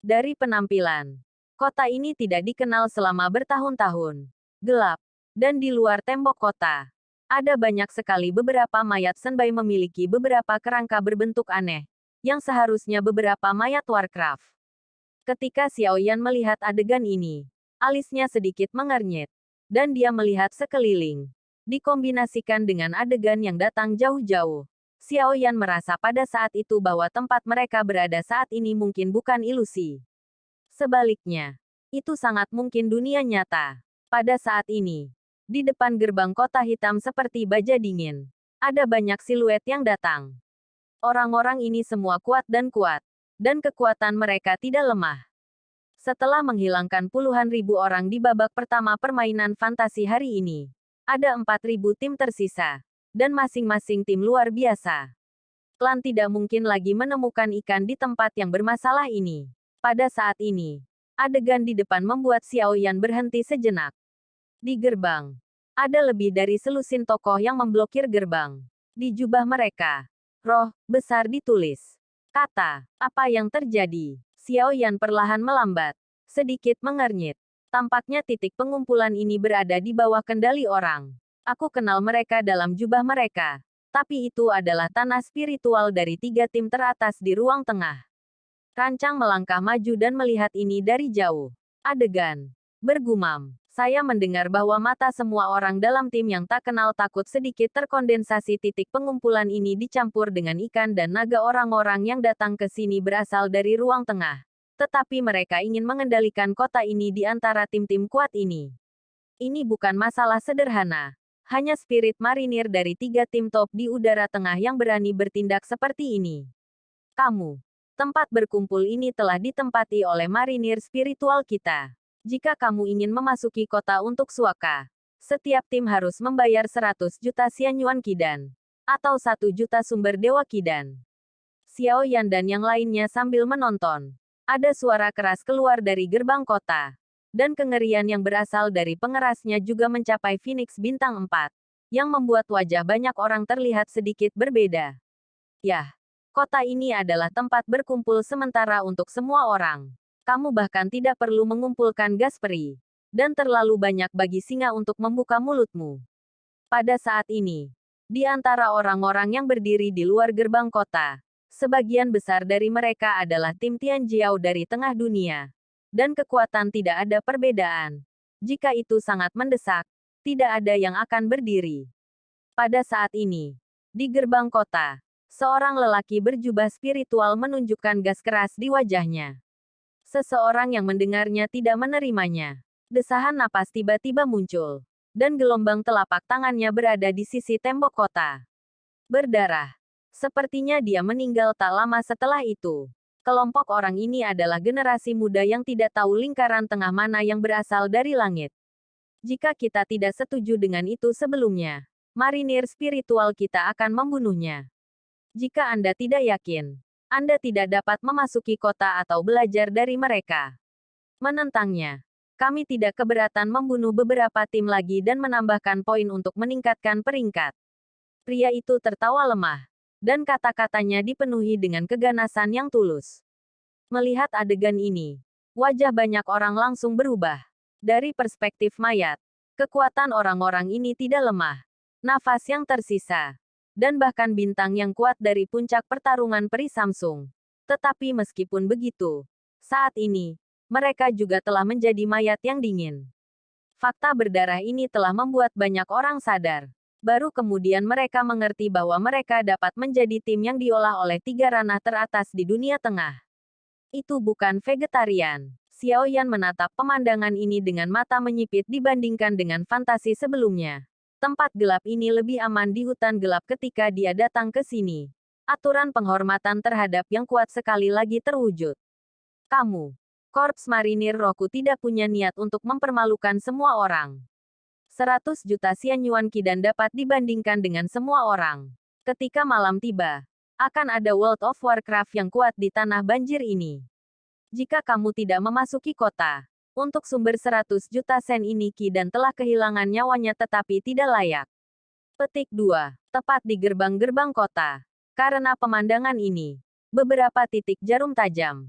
Dari penampilan, kota ini tidak dikenal selama bertahun-tahun. Gelap. Dan di luar tembok kota, ada banyak sekali beberapa mayat senbei memiliki beberapa kerangka berbentuk aneh, yang seharusnya beberapa mayat Warcraft. Ketika Xiao Yan melihat adegan ini, alisnya sedikit mengernyit. Dan dia melihat sekeliling. Dikombinasikan dengan adegan yang datang jauh-jauh. Xiao Yan merasa pada saat itu bahwa tempat mereka berada saat ini mungkin bukan ilusi. Sebaliknya, itu sangat mungkin dunia nyata. Pada saat ini, di depan gerbang kota hitam seperti baja dingin, ada banyak siluet yang datang. Orang-orang ini semua kuat, dan kekuatan mereka tidak lemah. Setelah menghilangkan puluhan ribu orang di babak pertama permainan fantasi hari ini, ada 4.000 tim tersisa. Dan masing-masing tim luar biasa. Klan tidak mungkin lagi menemukan ikan di tempat yang bermasalah ini. Pada saat ini, adegan di depan membuat Xiao Yan berhenti sejenak. Di gerbang, ada lebih dari selusin tokoh yang memblokir gerbang. Di jubah mereka, roh besar ditulis. Kata, apa yang terjadi? Xiao Yan perlahan melambat. Sedikit mengernyit. Tampaknya titik pengumpulan ini berada di bawah kendali orang. Aku kenal mereka dalam jubah mereka. Tapi itu adalah tanah spiritual dari 3 tim teratas di ruang tengah. Rancang melangkah maju dan melihat ini dari jauh. Adegan. Bergumam. Saya mendengar bahwa mata semua orang dalam tim yang tak kenal takut sedikit terkondensasi. Titik pengumpulan ini dicampur dengan ikan dan naga. Orang-orang yang datang ke sini berasal dari ruang tengah. Tetapi mereka ingin mengendalikan kota ini di antara tim-tim kuat ini. Ini bukan masalah sederhana. Hanya spirit marinir dari 3 tim top di udara tengah yang berani bertindak seperti ini. Kamu. Tempat berkumpul ini telah ditempati oleh marinir spiritual kita. Jika kamu ingin memasuki kota untuk suaka, setiap tim harus membayar 100 juta Xianyuan Qidan. Atau 1 juta sumber dewa Qidan. Xiao Yan dan yang lainnya sambil menonton. Ada suara keras keluar dari gerbang kota. Dan kengerian yang berasal dari pengerasnya juga mencapai Phoenix bintang 4. Yang membuat wajah banyak orang terlihat sedikit berbeda. Yah. Kota ini adalah tempat berkumpul sementara untuk semua orang. Kamu bahkan tidak perlu mengumpulkan gas peri. Dan terlalu banyak bagi singa untuk membuka mulutmu. Pada saat ini, di antara orang-orang yang berdiri di luar gerbang kota, sebagian besar dari mereka adalah tim Tianjiao dari tengah dunia. Dan kekuatan tidak ada perbedaan. Jika itu sangat mendesak, tidak ada yang akan berdiri. Pada saat ini, di gerbang kota, seorang lelaki berjubah spiritual menunjukkan gas keras di wajahnya. Seseorang yang mendengarnya tidak menerimanya. Desahan napas tiba-tiba muncul. Dan gelombang telapak tangannya berada di sisi tembok kota. Berdarah. Sepertinya dia meninggal tak lama setelah itu. Kelompok orang ini adalah generasi muda yang tidak tahu lingkaran tengah mana yang berasal dari langit. Jika kita tidak setuju dengan itu sebelumnya, marinir spiritual kita akan membunuhnya. Jika Anda tidak yakin, Anda tidak dapat memasuki kota atau belajar dari mereka. Menentangnya, kami tidak keberatan membunuh beberapa tim lagi dan menambahkan poin untuk meningkatkan peringkat. Pria itu tertawa lemah, dan kata-katanya dipenuhi dengan keganasan yang tulus. Melihat adegan ini, wajah banyak orang langsung berubah. Dari perspektif mayat, kekuatan orang-orang ini tidak lemah. Nafas yang tersisa. Dan bahkan bintang yang kuat dari puncak pertarungan peri Samsung. Tetapi meskipun begitu, saat ini, mereka juga telah menjadi mayat yang dingin. Fakta berdarah ini telah membuat banyak orang sadar. Baru kemudian mereka mengerti bahwa mereka dapat menjadi tim yang diolah oleh 3 ranah teratas di dunia tengah. Itu bukan vegetarian. Xiao Yan menatap pemandangan ini dengan mata menyipit dibandingkan dengan fantasi sebelumnya. Tempat gelap ini lebih aman di hutan gelap ketika dia datang ke sini. Aturan penghormatan terhadap yang kuat sekali lagi terwujud. Kamu, Korps Marinir Rohku tidak punya niat untuk mempermalukan semua orang. 100 juta Xianyuan Qidan dapat dibandingkan dengan semua orang. Ketika malam tiba, akan ada World of Warcraft yang kuat di tanah banjir ini. Jika kamu tidak memasuki kota, untuk sumber 100 juta sen ini Qidan telah kehilangan nyawanya tetapi tidak layak. Petik 2. Tepat di gerbang-gerbang kota. Karena pemandangan ini, beberapa titik jarum tajam.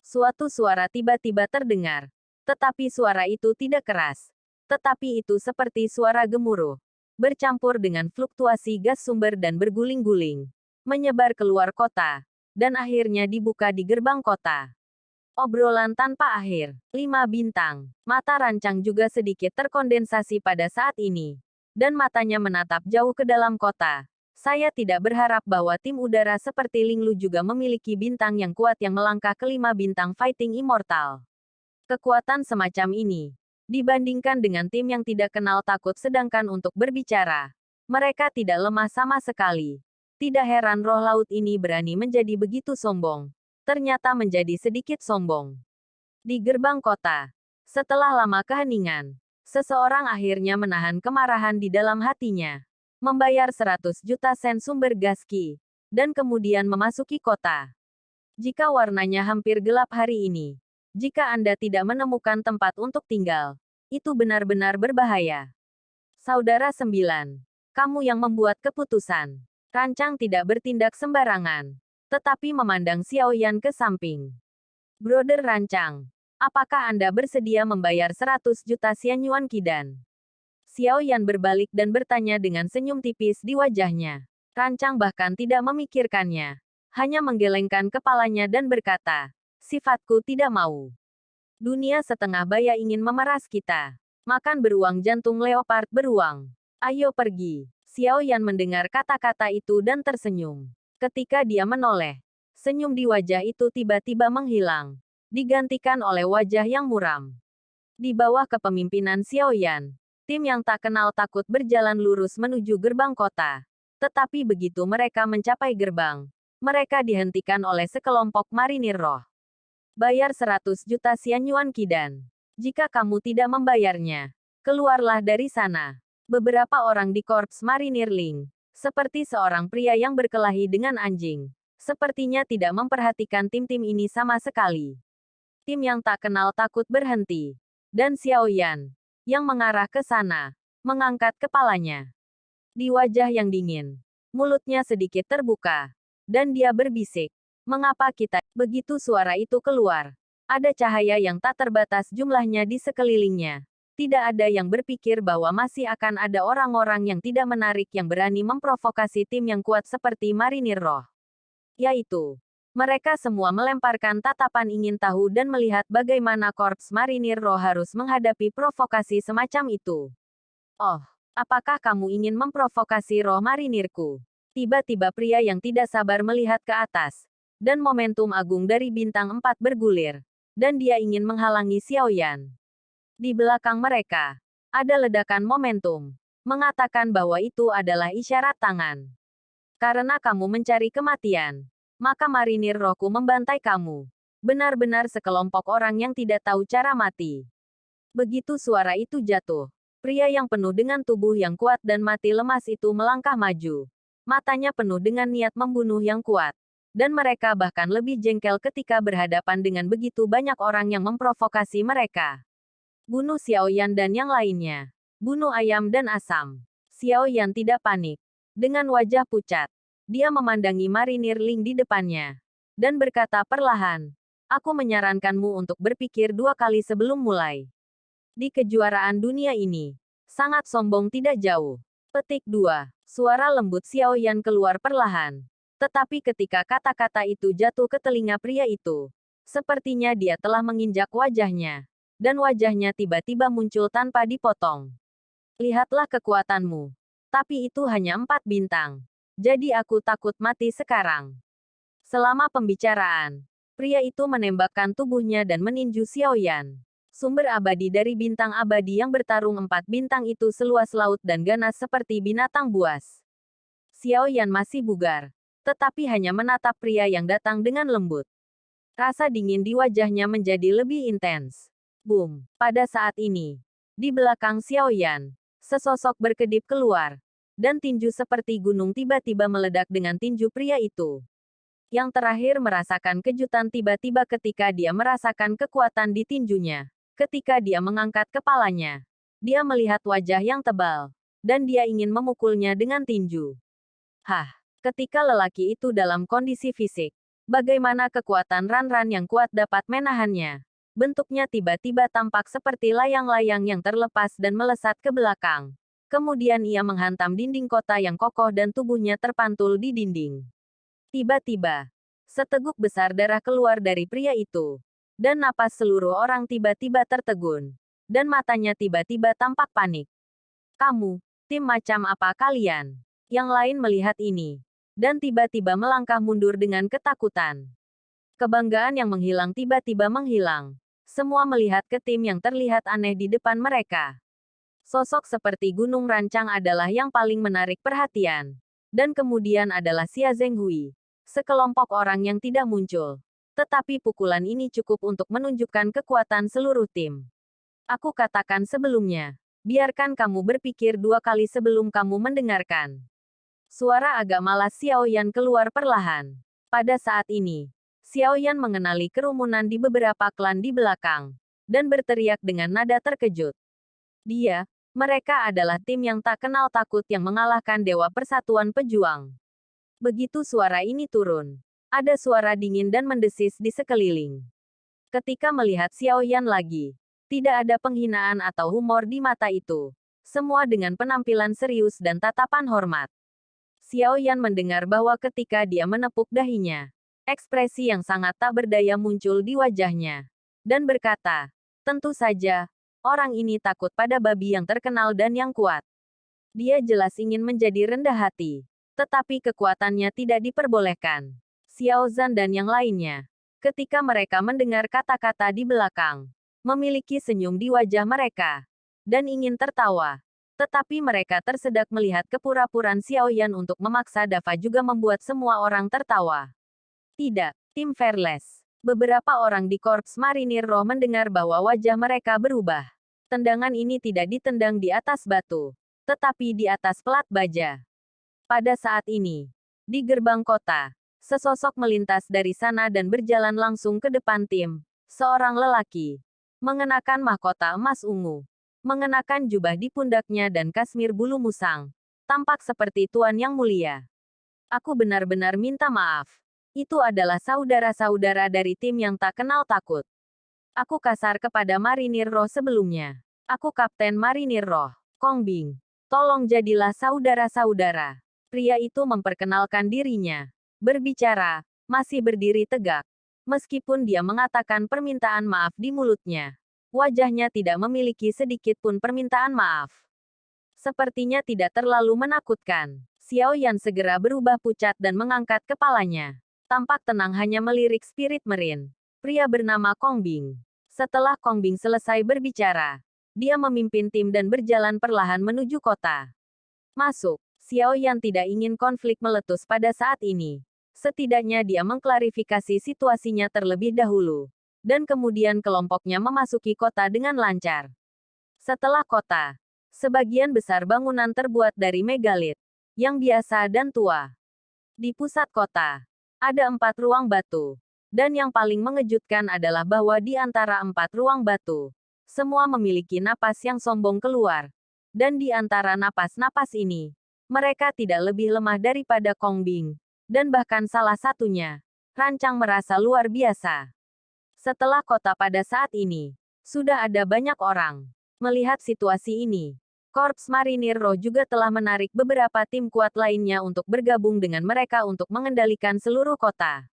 Suatu suara tiba-tiba terdengar. Tetapi suara itu tidak keras. Tetapi itu seperti suara gemuruh. Bercampur dengan fluktuasi gas sumber dan berguling-guling. Menyebar keluar kota. Dan akhirnya dibuka di gerbang kota. Obrolan tanpa akhir. 5 bintang. Mata Rancang juga sedikit terkondensasi pada saat ini. Dan matanya menatap jauh ke dalam kota. Saya tidak berharap bahwa tim udara seperti Ling Lu juga memiliki bintang yang kuat yang melangkah ke 5 bintang Fighting Immortal. Kekuatan semacam ini, dibandingkan dengan tim yang tidak kenal takut sedangkan untuk berbicara, mereka tidak lemah sama sekali. Tidak heran roh laut ini berani menjadi begitu sombong. Ternyata menjadi sedikit sombong. Di gerbang kota, setelah lama keheningan, seseorang akhirnya menahan kemarahan di dalam hatinya. Membayar 100 juta sen sumber gas Qi, dan kemudian memasuki kota. Jika warnanya hampir gelap hari ini, jika Anda tidak menemukan tempat untuk tinggal, itu benar-benar berbahaya. Saudara 9. Kamu yang membuat keputusan. Rancang tidak bertindak sembarangan. Tetapi memandang Xiao Yan ke samping. Brother Rancang, apakah Anda bersedia membayar 100 juta Xianyuan Qidan? Xiao Yan berbalik dan bertanya dengan senyum tipis di wajahnya. Rancang bahkan tidak memikirkannya. Hanya menggelengkan kepalanya dan berkata, sifatku tidak mau. Dunia setengah baya ingin memeras kita. Makan beruang jantung leopard beruang. Ayo pergi. Xiao Yan mendengar kata-kata itu dan tersenyum. Ketika dia menoleh, senyum di wajah itu tiba-tiba menghilang. Digantikan oleh wajah yang muram. Di bawah kepemimpinan Xiao Yan, tim yang tak kenal takut berjalan lurus menuju gerbang kota. Tetapi begitu mereka mencapai gerbang, mereka dihentikan oleh sekelompok marinir roh. Bayar 100 juta Xianyuan Qidan. Jika kamu tidak membayarnya, keluarlah dari sana. Beberapa orang di Korps Marinir Ling, seperti seorang pria yang berkelahi dengan anjing, sepertinya tidak memperhatikan tim-tim ini sama sekali. Tim yang tak kenal takut berhenti. Dan Xiao Yan, yang mengarah ke sana, mengangkat kepalanya. Di wajah yang dingin, mulutnya sedikit terbuka. Dan dia berbisik. Mengapa kita... Begitu suara itu keluar, ada cahaya yang tak terbatas jumlahnya di sekelilingnya. Tidak ada yang berpikir bahwa masih akan ada orang-orang yang tidak menarik yang berani memprovokasi tim yang kuat seperti Marinir Roh. Yaitu, mereka semua melemparkan tatapan ingin tahu dan melihat bagaimana Korps Marinir Roh harus menghadapi provokasi semacam itu. Oh, apakah kamu ingin memprovokasi roh marinirku? Tiba-tiba pria yang tidak sabar melihat ke atas. Dan momentum agung dari bintang 4 bergulir. Dan dia ingin menghalangi Xiao Yan. Di belakang mereka, ada ledakan momentum. Mengatakan bahwa itu adalah isyarat tangan. Karena kamu mencari kematian, maka marinir rohku membantai kamu. Benar-benar sekelompok orang yang tidak tahu cara mati. Begitu suara itu jatuh, pria yang penuh dengan tubuh yang kuat dan mati lemas itu melangkah maju. Matanya penuh dengan niat membunuh yang kuat. Dan mereka bahkan lebih jengkel ketika berhadapan dengan begitu banyak orang yang memprovokasi mereka. Bunuh Xiao Yan dan yang lainnya. Bunuh ayam dan asam. Xiao Yan tidak panik. Dengan wajah pucat, dia memandangi marinir Ling di depannya. Dan berkata perlahan, aku menyarankanmu untuk berpikir 2 kali sebelum mulai. Di kejuaraan dunia ini, sangat sombong tidak jauh. Petik 2. Suara lembut Xiao Yan keluar perlahan. Tetapi ketika kata-kata itu jatuh ke telinga pria itu, sepertinya dia telah menginjak wajahnya. Dan wajahnya tiba-tiba muncul tanpa dipotong. Lihatlah kekuatanmu. Tapi itu hanya 4 bintang. Jadi aku takut mati sekarang. Selama pembicaraan, pria itu menembakkan tubuhnya dan meninju Xiao Yan. Sumber abadi dari bintang abadi yang bertarung 4 bintang itu seluas laut dan ganas seperti binatang buas. Xiao Yan masih bugar. Tetapi hanya menatap pria yang datang dengan lembut. Rasa dingin di wajahnya menjadi lebih intens. Boom! Pada saat ini, di belakang Xiao Yan, sesosok berkedip keluar. Dan tinju seperti gunung tiba-tiba meledak dengan tinju pria itu. Yang terakhir merasakan kejutan tiba-tiba ketika dia merasakan kekuatan di tinjunya. Ketika dia mengangkat kepalanya, dia melihat wajah yang tebal. Dan dia ingin memukulnya dengan tinju. Hah! Ketika lelaki itu dalam kondisi fisik, bagaimana kekuatan Ran-Ran yang kuat dapat menahannya? Bentuknya tiba-tiba tampak seperti layang-layang yang terlepas dan melesat ke belakang. Kemudian ia menghantam dinding kota yang kokoh dan tubuhnya terpantul di dinding. Tiba-tiba, seteguk besar darah keluar dari pria itu. Dan napas seluruh orang tiba-tiba tertegun. Dan matanya tiba-tiba tampak panik. Kamu, tim macam apa kalian? Yang lain melihat ini. Dan tiba-tiba melangkah mundur dengan ketakutan. Kebanggaan yang menghilang tiba-tiba menghilang. Semua melihat ke tim yang terlihat aneh di depan mereka. Sosok seperti Gunung Rancang adalah yang paling menarik perhatian. Dan kemudian adalah Xia Zhenghui. Sekelompok orang yang tidak muncul. Tetapi pukulan ini cukup untuk menunjukkan kekuatan seluruh tim. Aku katakan sebelumnya, biarkan kamu berpikir 2 kali sebelum kamu mendengarkan. Suara agak malas Xiao Yan keluar perlahan. Pada saat ini, Xiao Yan mengenali kerumunan di beberapa klan di belakang. Dan berteriak dengan nada terkejut. Mereka adalah tim yang tak kenal takut yang mengalahkan Dewa Persatuan Pejuang. Begitu suara ini turun, ada suara dingin dan mendesis di sekeliling. Ketika melihat Xiao Yan lagi, tidak ada penghinaan atau humor di mata itu. Semua dengan penampilan serius dan tatapan hormat. Xiao Yan mendengar bahwa ketika dia menepuk dahinya, ekspresi yang sangat tak berdaya muncul di wajahnya. Dan berkata, tentu saja, orang ini takut pada babi yang terkenal dan yang kuat. Dia jelas ingin menjadi rendah hati. Tetapi kekuatannya tidak diperbolehkan. Xiao Zhan dan yang lainnya, ketika mereka mendengar kata-kata di belakang, memiliki senyum di wajah mereka, dan ingin tertawa. Tetapi mereka tersedak melihat kepura-puraan Xiao Yan untuk memaksa Dava juga membuat semua orang tertawa. Tidak, tim Fearless. Beberapa orang di Korps Marinir Roh mendengar bahwa wajah mereka berubah. Tendangan ini tidak ditendang di atas batu, tetapi di atas pelat baja. Pada saat ini, di gerbang kota, sesosok melintas dari sana dan berjalan langsung ke depan tim. Seorang lelaki, mengenakan mahkota emas ungu, mengenakan jubah di pundaknya dan kasmir bulu musang, tampak seperti Tuan Yang Mulia. Aku benar-benar minta maaf. Itu adalah saudara-saudara dari tim yang tak kenal takut. Aku kasar kepada Marinir Roh sebelumnya. Aku Kapten Marinir Roh, Kong Bing. Tolong jadilah saudara-saudara. Pria itu memperkenalkan dirinya. Berbicara, masih berdiri tegak. Meskipun dia mengatakan permintaan maaf di mulutnya, wajahnya tidak memiliki sedikit pun permintaan maaf. Sepertinya tidak terlalu menakutkan. Xiao Yan segera berubah pucat dan mengangkat kepalanya. Tampak tenang hanya melirik spirit merin. Pria bernama Kong Bing. Setelah Kong Bing selesai berbicara, dia memimpin tim dan berjalan perlahan menuju kota. Masuk. Xiao Yan tidak ingin konflik meletus pada saat ini. Setidaknya dia mengklarifikasi situasinya terlebih dahulu. Dan kemudian kelompoknya memasuki kota dengan lancar. Setelah kota, sebagian besar bangunan terbuat dari megalit, yang biasa dan tua. Di pusat kota, ada 4 ruang batu. Dan yang paling mengejutkan adalah bahwa di antara 4 ruang batu, semua memiliki napas yang sombong keluar. Dan di antara napas-napas ini, mereka tidak lebih lemah daripada Kong Bing. Dan bahkan salah satunya, rancang merasa luar biasa. Setelah kota pada saat ini, sudah ada banyak orang. Melihat situasi ini, Korps Marinir Roh juga telah menarik beberapa tim kuat lainnya untuk bergabung dengan mereka untuk mengendalikan seluruh kota.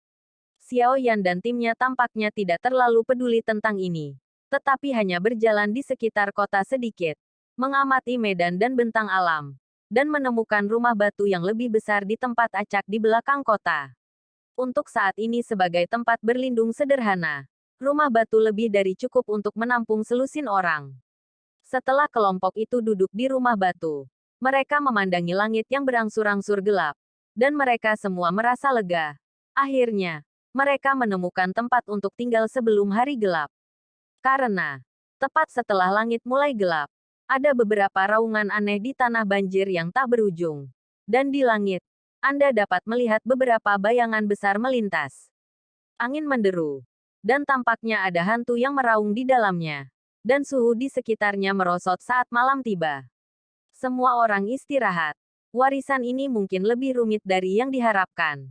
Xiao Yan dan timnya tampaknya tidak terlalu peduli tentang ini. Tetapi hanya berjalan di sekitar kota sedikit, mengamati medan dan bentang alam, dan menemukan rumah batu yang lebih besar di tempat acak di belakang kota. Untuk saat ini sebagai tempat berlindung sederhana, rumah batu lebih dari cukup untuk menampung selusin orang. Setelah kelompok itu duduk di rumah batu, mereka memandangi langit yang berangsur-angsur gelap, dan mereka semua merasa lega. Akhirnya, mereka menemukan tempat untuk tinggal sebelum hari gelap. Karena, tepat setelah langit mulai gelap, ada beberapa raungan aneh di tanah banjir yang tak berujung. Dan di langit, Anda dapat melihat beberapa bayangan besar melintas. Angin menderu. Dan tampaknya ada hantu yang meraung di dalamnya. Dan suhu di sekitarnya merosot saat malam tiba. Semua orang istirahat. Warisan ini mungkin lebih rumit dari yang diharapkan.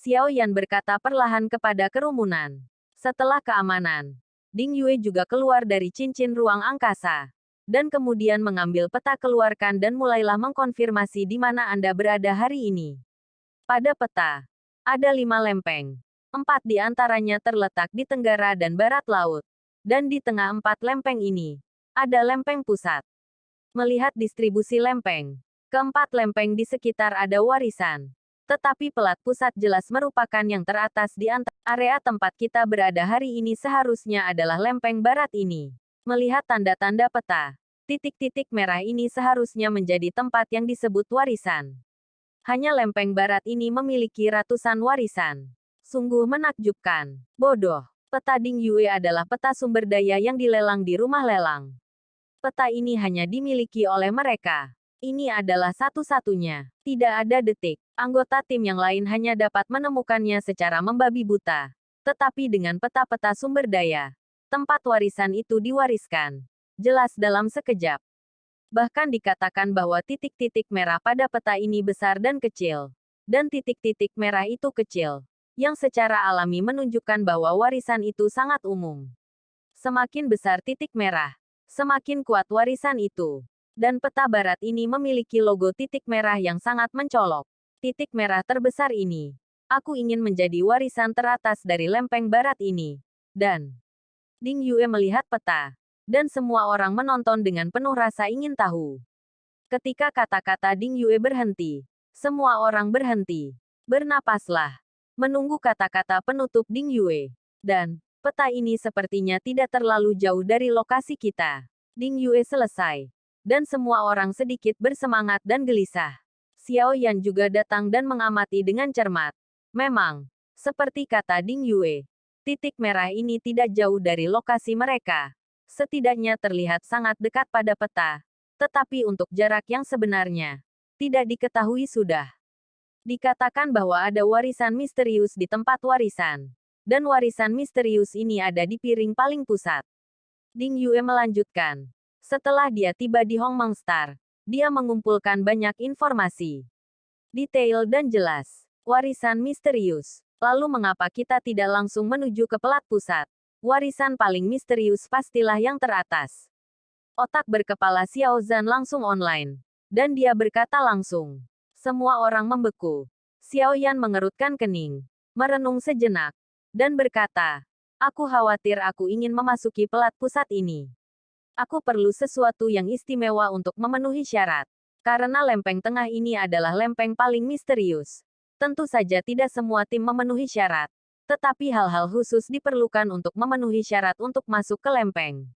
Xiao Yan berkata perlahan kepada kerumunan. Setelah keamanan, Ding Yue juga keluar dari cincin ruang angkasa. Dan kemudian mengambil peta keluarkan dan mulailah mengkonfirmasi di mana Anda berada hari ini. Pada peta, ada 5 lempeng. 4 di antaranya terletak di tenggara dan barat laut. Dan di tengah 4 lempeng ini, ada lempeng pusat. Melihat distribusi lempeng, keempat lempeng di sekitar ada warisan. Tetapi pelat pusat jelas merupakan yang teratas di antara area tempat kita berada hari ini seharusnya adalah lempeng barat ini. Melihat tanda-tanda peta, titik-titik merah ini seharusnya menjadi tempat yang disebut warisan. Hanya lempeng barat ini memiliki ratusan warisan. Sungguh menakjubkan. Bodoh. Peta Ding Yue adalah peta sumber daya yang dilelang di rumah lelang. Peta ini hanya dimiliki oleh mereka. Ini adalah satu-satunya. Tidak ada detik. Anggota tim yang lain hanya dapat menemukannya secara membabi buta. Tetapi dengan peta-peta sumber daya, tempat warisan itu diwariskan. Jelas dalam sekejap. Bahkan dikatakan bahwa titik-titik merah pada peta ini besar dan kecil. Dan titik-titik merah itu kecil. yang secara alami menunjukkan bahwa warisan itu sangat umum. Semakin besar titik merah, semakin kuat warisan itu. Dan peta barat ini memiliki logo titik merah yang sangat mencolok. Titik merah terbesar ini. Aku ingin menjadi warisan teratas dari lempeng barat ini. Dan Ding Yue melihat peta. Dan semua orang menonton dengan penuh rasa ingin tahu. Ketika kata-kata Ding Yue berhenti, semua orang berhenti. Bernapaslah. Menunggu kata-kata penutup Ding Yue. Dan, peta ini sepertinya tidak terlalu jauh dari lokasi kita. Ding Yue selesai. Dan semua orang sedikit bersemangat dan gelisah. Xiao Yan juga datang dan mengamati dengan cermat. Memang, seperti kata Ding Yue, titik merah ini tidak jauh dari lokasi mereka. Setidaknya terlihat sangat dekat pada peta. Tetapi untuk jarak yang sebenarnya, tidak diketahui sudah. Dikatakan bahwa ada warisan misterius di tempat warisan. Dan warisan misterius ini ada di piring paling pusat. Ding Yue melanjutkan. Setelah dia tiba di Hongmeng Star, dia mengumpulkan banyak informasi. Detail dan jelas. Warisan misterius. Lalu mengapa kita tidak langsung menuju ke pelat pusat? Warisan paling misterius pastilah yang teratas. Otak berkepala Xiao Zhan langsung online. Dan dia berkata langsung. Semua orang membeku. Xiao Yan mengerutkan kening. Merenung sejenak. Dan berkata, aku khawatir aku ingin memasuki pelat pusat ini. Aku perlu sesuatu yang istimewa untuk memenuhi syarat. Karena lempeng tengah ini adalah lempeng paling misterius. Tentu saja tidak semua tim memenuhi syarat. Tetapi hal-hal khusus diperlukan untuk memenuhi syarat untuk masuk ke lempeng.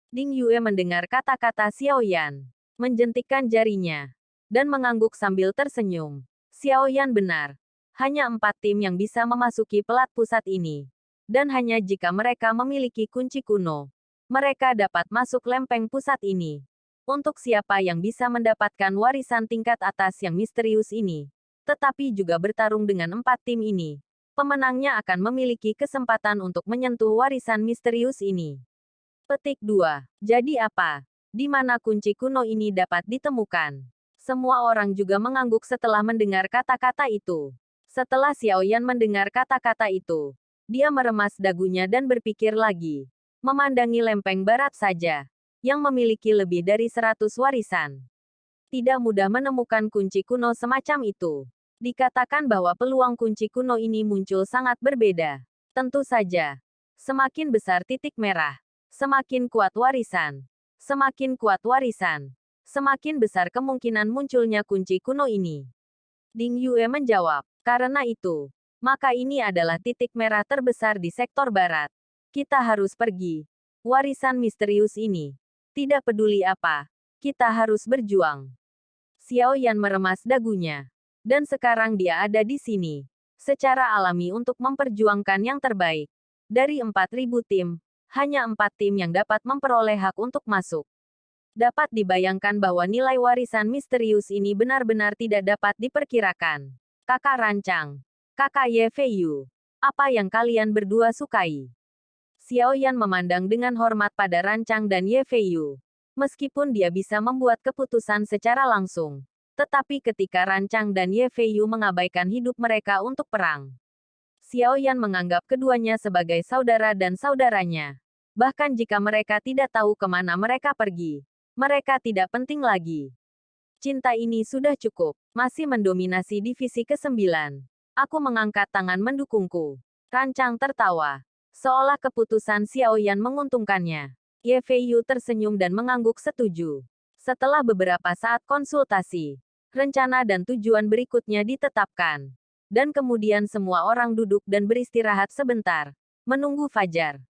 Ding Yue mendengar kata-kata Xiao Yan, menjentikkan jarinya, dan mengangguk sambil tersenyum. Xiao Yan benar. Hanya 4 tim yang bisa memasuki pelat pusat ini. Dan hanya jika mereka memiliki kunci kuno, mereka dapat masuk lempeng pusat ini. Untuk siapa yang bisa mendapatkan warisan tingkat atas yang misterius ini, tetapi juga bertarung dengan 4 tim ini, pemenangnya akan memiliki kesempatan untuk menyentuh warisan misterius ini. Petik 2. Jadi apa? Di mana kunci kuno ini dapat ditemukan? Semua orang juga mengangguk setelah mendengar kata-kata itu. Setelah Xiao Yan mendengar kata-kata itu, dia meremas dagunya dan berpikir lagi. Memandangi lempeng barat saja, yang memiliki lebih dari 100 warisan. Tidak mudah menemukan kunci kuno semacam itu. Dikatakan bahwa peluang kunci kuno ini muncul sangat berbeda. Tentu saja, semakin besar titik merah, semakin kuat warisan. Semakin kuat warisan, semakin besar kemungkinan munculnya kunci kuno ini. Ding Yue menjawab, karena itu, maka ini adalah titik merah terbesar di sektor barat. Kita harus pergi. Warisan misterius ini. Tidak peduli apa, kita harus berjuang. Xiao Yan meremas dagunya. Dan sekarang dia ada di sini. Secara alami untuk memperjuangkan yang terbaik. Dari 4.000 tim, hanya 4 tim yang dapat memperoleh hak untuk masuk. Dapat dibayangkan bahwa nilai warisan misterius ini benar-benar tidak dapat diperkirakan. Kakak Rancang. Kakak Ye Feiyu. Apa yang kalian berdua sukai? Xiao Yan memandang dengan hormat pada Rancang dan Ye Feiyu. Meskipun dia bisa membuat keputusan secara langsung. Tetapi ketika Rancang dan Ye Feiyu mengabaikan hidup mereka untuk perang, Xiao Yan menganggap keduanya sebagai saudara dan saudaranya. Bahkan jika mereka tidak tahu kemana mereka pergi, mereka tidak penting lagi. Cinta ini sudah cukup, masih mendominasi divisi ke-9. Aku mengangkat tangan mendukungku. Rancang tertawa. Seolah keputusan Xiao Yan menguntungkannya. Ye Feiyu tersenyum dan mengangguk setuju. Setelah beberapa saat konsultasi, rencana dan tujuan berikutnya ditetapkan. Dan kemudian semua orang duduk dan beristirahat sebentar, menunggu fajar.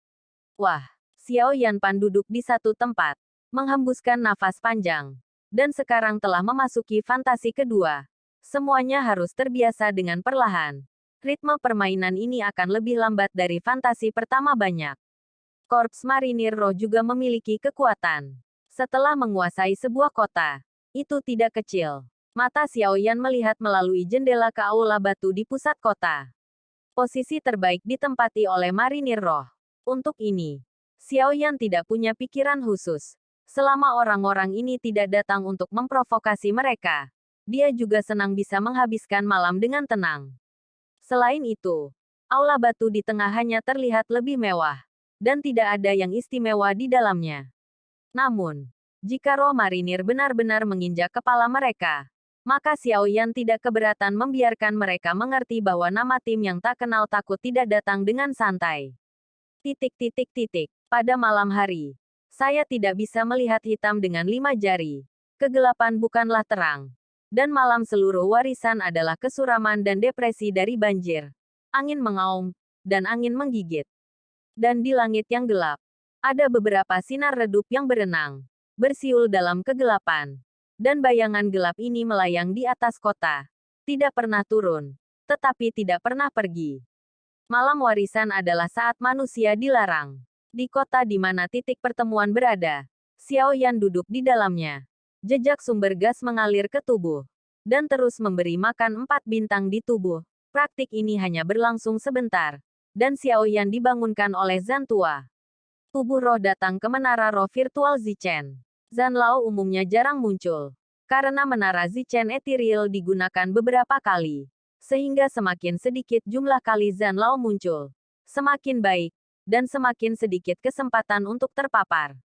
Wah, Xiao Yanpan duduk di satu tempat, menghembuskan nafas panjang. Dan sekarang telah memasuki fantasi kedua. Semuanya harus terbiasa dengan perlahan. Ritme permainan ini akan lebih lambat dari fantasi pertama banyak. Korps Marinir Roh juga memiliki kekuatan. Setelah menguasai sebuah kota, itu tidak kecil. Mata Xiao Yan melihat melalui jendela ke aula batu di pusat kota. Posisi terbaik ditempati oleh Marinir Roh. Untuk ini, Xiao Yan tidak punya pikiran khusus. Selama orang-orang ini tidak datang untuk memprovokasi mereka, dia juga senang bisa menghabiskan malam dengan tenang. Selain itu, Aula batu di tengah hanya terlihat lebih mewah, dan tidak ada yang istimewa di dalamnya. Namun, jika roh marinir benar-benar menginjak kepala mereka, maka Xiao Yan tidak keberatan membiarkan mereka mengerti bahwa nama tim yang tak kenal takut tidak datang dengan santai. Pada malam hari, saya tidak bisa melihat hitam dengan 5 jari. Kegelapan bukanlah terang. Dan malam seluruh warisan adalah kesuraman dan depresi dari banjir. Angin mengaum, dan angin menggigit. Dan di langit yang gelap, ada beberapa sinar redup yang berenang, bersiul dalam kegelapan. Dan bayangan gelap ini melayang di atas kota. Tidak pernah turun, tetapi tidak pernah pergi. Malam warisan adalah saat manusia dilarang. Di kota di mana titik pertemuan berada, Xiao Yan duduk di dalamnya. Jejak sumber gas mengalir ke tubuh, dan terus memberi makan 4 bintang di tubuh. Praktik ini hanya berlangsung sebentar, dan Xiao Yan dibangunkan oleh Zan Tua. Tubuh roh datang ke menara roh virtual Zichen. Zan Lao umumnya jarang muncul, karena menara Zichen Ethereal digunakan beberapa kali. Sehingga semakin sedikit jumlah kali Zan Lao muncul, semakin baik, dan semakin sedikit kesempatan untuk terpapar.